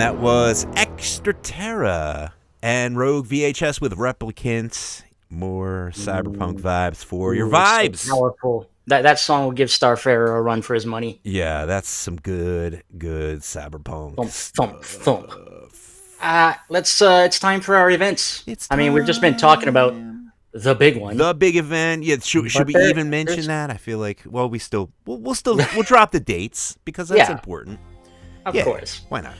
that was Extraterra and Rogue VHS with Replicant. More cyberpunk vibes for your vibes. So powerful. That song will give Starfarer a run for his money. Yeah, that's some good cyberpunk. Thump, thump, thump. It's time for our events. We've just been talking about the big one. The big event. Yeah, should we even mention that? I feel like, well, we'll drop the dates because that's important. Of course. Why not?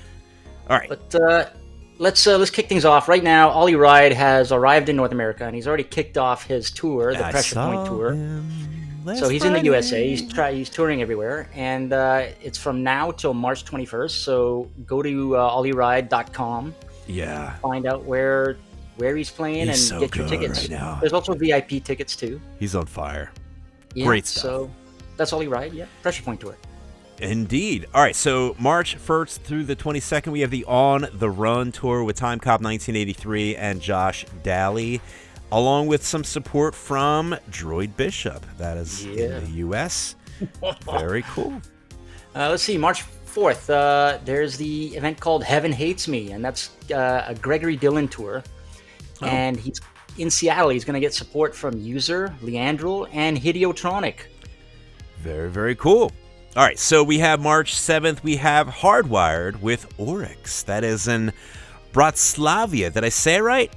All right. But let's kick things off right now. Ollie Ride has arrived in North America, and he's already kicked off his tour, the Pressure Point tour. So he's in the USA. He's touring everywhere, and it's from now till March 21st. So go to ollieride.com. Yeah. Find out where he's playing and so get your tickets. Right now. There's also VIP tickets too. He's on fire. Yeah, Great stuff. So that's Ollie Ride. Yeah, Pressure Point tour. Indeed. All right, so March 1st through the 22nd, we have the On the Run tour with Time Cop 1983 and Josh Daly, along with some support from Droid Bishop. That is in the U.S. Very cool. Let's see, March 4th, there's the event called Heaven Hates Me, and that's a Gregory Dillon tour. Oh. And he's in Seattle. He's going to get support from User, Leandrel, and Hideotronic. Very, very cool. All right, so we have March 7th, we have Hardwired with Oryx. That is in Bratislava. Did I say it right?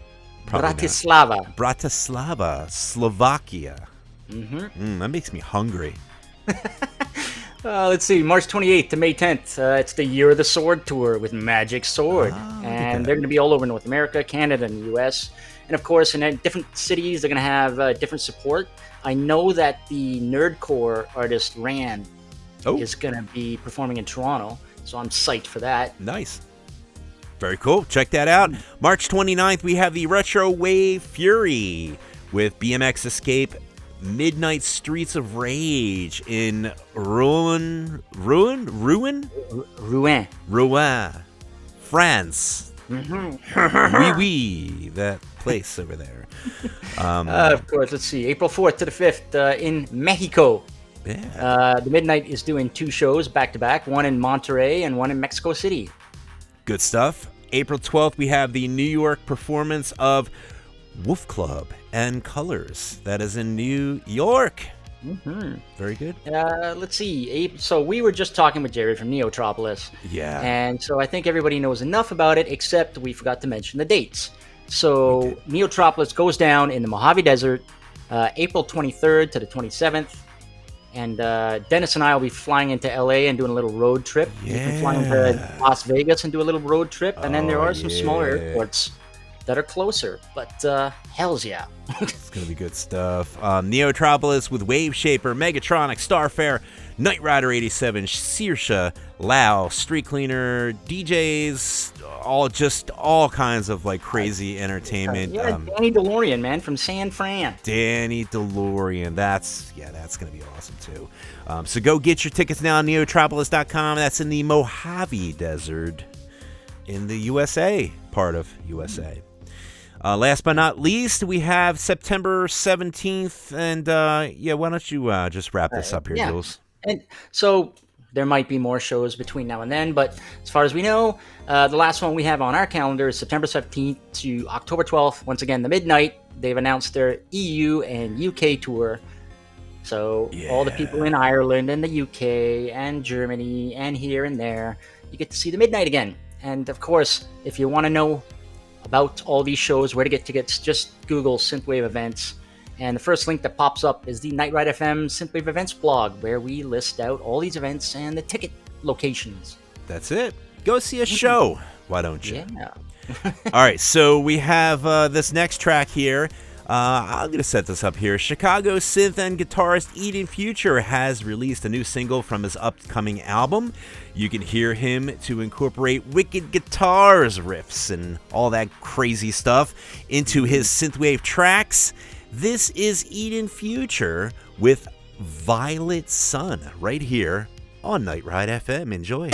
Probably Bratislava. Not. Bratislava, Slovakia. Mm-hmm. That makes me hungry. Let's see, March 28th to May 10th. It's the Year of the Sword tour with Magic Sword. And they're going to be all over North America, Canada, and the U.S. And of course, in different cities, they're going to have different support. I know that the Nerdcore artist Rand is going to be performing in Toronto, so I'm psyched for that. Nice. Very cool. Check that out. March 29th, we have the Retro Wave Fury with BMX Escape Midnight Streets of Rage in Rouen, France. Mm-hmm. Oui, that place over there. Of course, let's see. April 4th to the 5th in Mexico. Yeah. The Midnight is doing 2 shows back-to-back, one in Monterrey and one in Mexico City. Good stuff. April 12th, we have the New York performance of Wolf Club and Colors. That is in New York. Mm-hmm. Very good. Let's see. So we were just talking with Jerry from Neotropolis. Yeah. And so I think everybody knows enough about it, except we forgot to mention the dates. So Neotropolis goes down in the Mojave Desert, April 23rd to the 27th. And Dennis and I will be flying into LA and doing a little road trip. Yeah. We can fly into Las Vegas and do a little road trip. And then there are some smaller airports that are closer. But hells yeah. It's going to be good stuff. Neotropolis with Wave Shaper, Megatronic, Starfare, Knight Rider 87, Saoirse, Lao, Street Cleaner, DJs, all kinds of like crazy entertainment. Danny DeLorean, man, from San Fran. Danny DeLorean. That's going to be awesome too. So go get your tickets now on neotropolis.com. That's in the Mojave Desert in the USA, part of USA. Last but not least, we have September 17th. And why don't you just wrap this up here, Jules? And so there might be more shows between now and then, but as far as we know, the last one we have on our calendar is September 17th to October 12th. Once again, the Midnight. They've announced their EU and UK tour. So all the people in Ireland and the UK and Germany and here and there, you get to see the Midnight again. And of course, if you want to know about all these shows, where to get tickets, just Google Synthwave Events. And the first link that pops up is the Night Ride FM Synthwave Events blog, where we list out all these events and the ticket locations. That's it. Go see a show. Why don't you? Yeah. All right, so we have this next track here. I'm going to set this up here. Chicago synth and guitarist Eden Future has released a new single from his upcoming album. You can hear him to incorporate wicked guitars riffs and all that crazy stuff into his synthwave tracks. This is Eden Future with Violet Sun right here on Night Ride FM. Enjoy.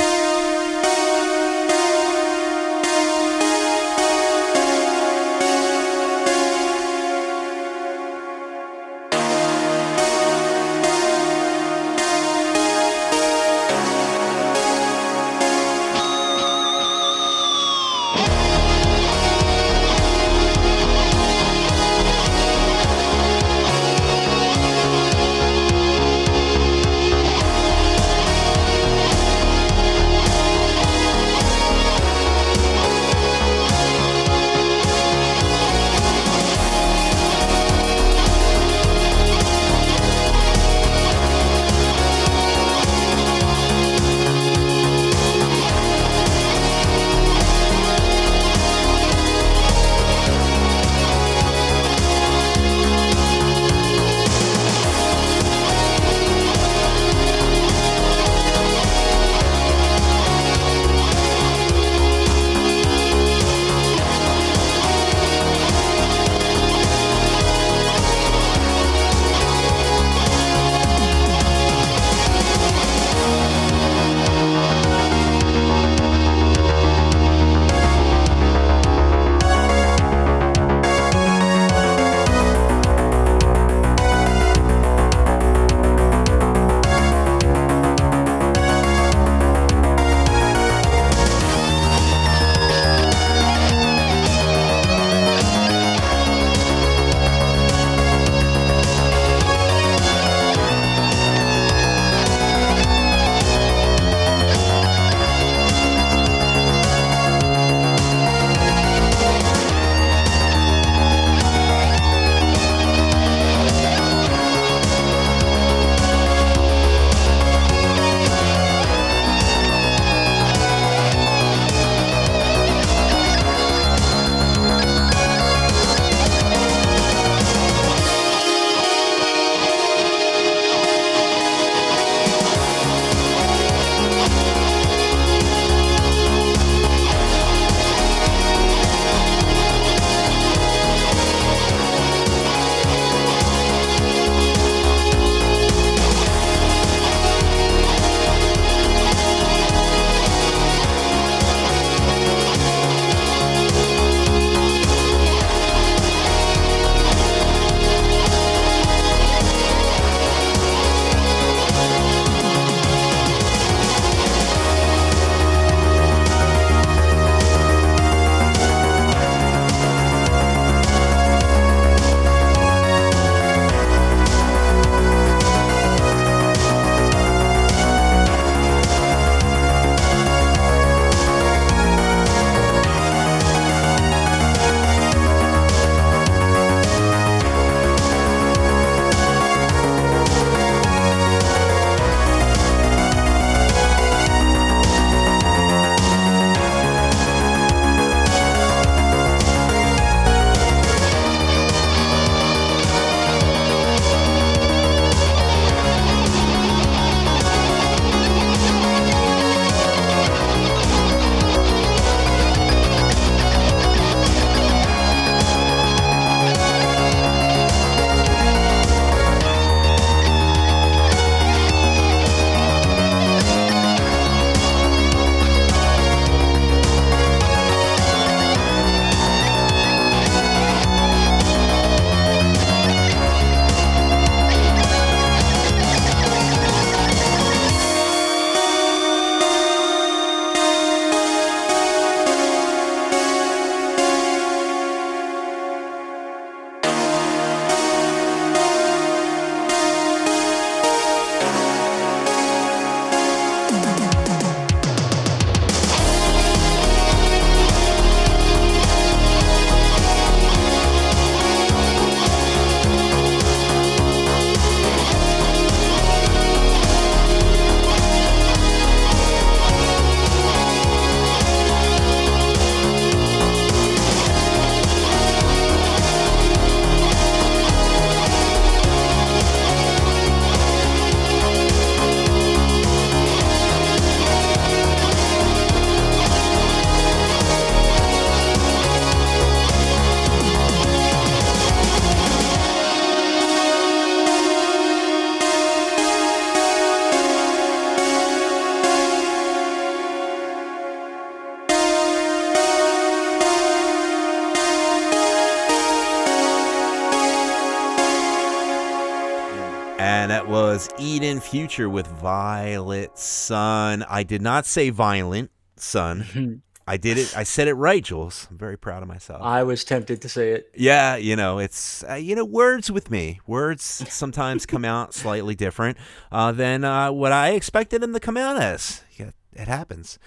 was Eden Future with Violet Sun. I did not say violent sun. I did it. I said it right, Jules. I'm very proud of myself. I was tempted to say it. Yeah, it's words with me. Words sometimes come out slightly different than what I expected them to come out as. Yeah, it happens.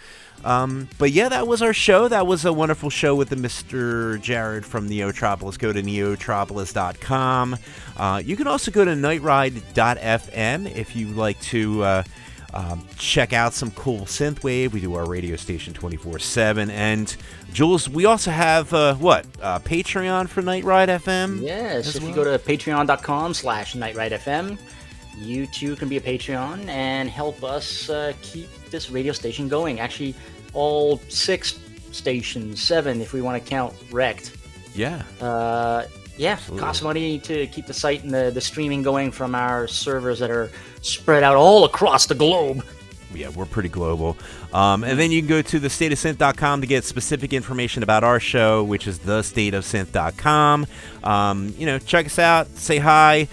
But yeah, that was our show. That was a wonderful show with the Mr. Jared from Neotropolis. Go to neotropolis.com. You can also go to nightride.fm if you'd like to check out some cool synthwave. We do our radio station 24/7. And Jules, we also have Patreon for Night Ride FM. Yes, if you go to patreon.com/nightrideFM, you too can be a Patreon and help us keep this radio station going. Actually, all 6 stations, 7 if we want to count Wrecked. Yeah. Costs money to keep the site and the streaming going from our servers that are spread out all across the globe. Yeah, we're pretty global. And then you can go to thestateofsynth.com to get specific information about our show, which is thestateofsynth.com. Check us out, say hi.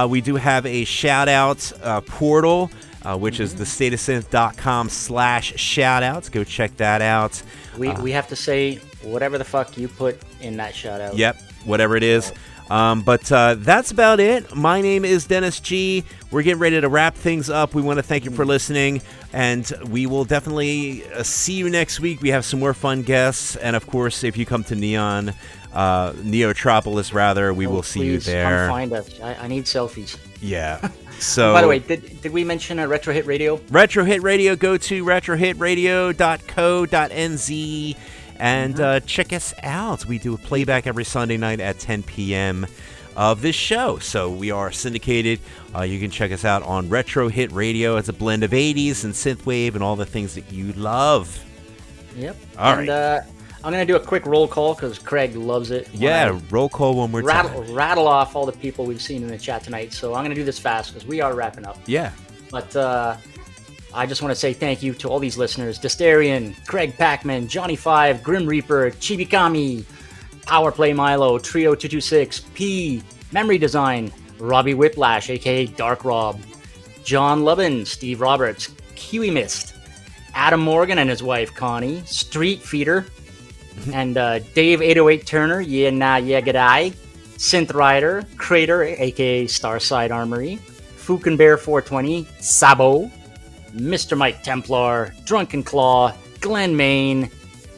We do have a shout-out portal, which is thestateofsynth.com/shoutouts. Go check that out. We have to say whatever the fuck you put in that shout-out. Yep, whatever it is. But that's about it. My name is Dennis G. We're getting ready to wrap things up. We want to thank you for listening, and we will definitely see you next week. We have some more fun guests, and of course, if you come to Neotropolis, we will see you there. Come find us. I need selfies. Yeah. So, by the way, did we mention Retro Hit Radio? Retro Hit Radio. Go to retrohitradio.co.nz. And check us out. We do a playback every Sunday night at 10 p.m. of this show. So we are syndicated. You can check us out on Retro Hit Radio. It's a blend of 80s and synthwave and all the things that you love. Yep. All right. I'm going to do a quick roll call because Craig loves it. Yeah, roll call one more time. Rattle off all the people we've seen in the chat tonight. So I'm going to do this fast because we are wrapping up. Yeah. But I just want to say thank you to all these listeners. Destarian, Craig Packman, Johnny 5, Grim Reaper, Chibikami, Powerplay Milo, Trio 226, P, Memory Design, Robbie Whiplash, aka Dark Rob, John Lubin, Steve Roberts, Kiwi Mist, Adam Morgan and his wife Connie, Street Feeder, and Dave 808 Turner, yeah nah yeah g'day, Synth Rider, Crater, aka Starside Armory, Fukin Bear 420, Sabo, Mr. Mike Templar, Drunken Claw, Glenn Main,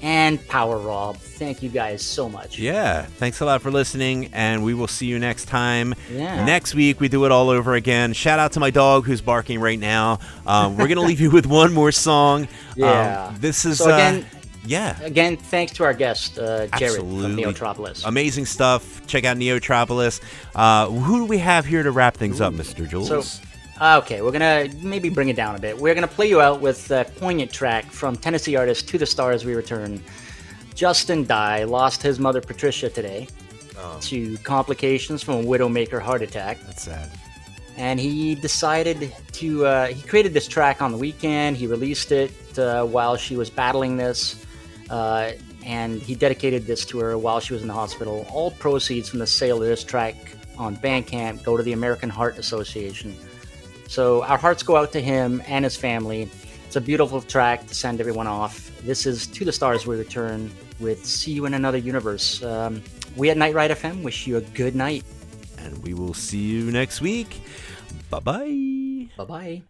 and Power Rob. Thank you guys so much. Yeah, thanks a lot for listening, and we will see you next time. Yeah. Next week, we do it all over again. Shout out to my dog who's barking right now. We're going to leave you with one more song. Yeah. This is... So again, yeah. Again, thanks to our guest, Jared Absolutely. from Neotropolis. Amazing stuff. Check out Neotropolis. Who do we have here to wrap things up, Mr. Jules? So, okay, we're going to maybe bring it down a bit. We're going to play you out with a poignant track from Tennessee artist To the Stars We Return. Justin Dye lost his mother Patricia today to complications from a widowmaker heart attack. That's sad. And he decided to, he created this track on the weekend. He released it while she was battling this. And he dedicated this to her while she was in the hospital. All proceeds from the sale of this track on Bandcamp go to the American Heart Association. So our hearts go out to him and his family. It's a beautiful track to send everyone off. This is To the Stars We Return with See You in Another Universe. We at Night Ride FM wish you a good night. And we will see you next week. Bye-bye. Bye-bye.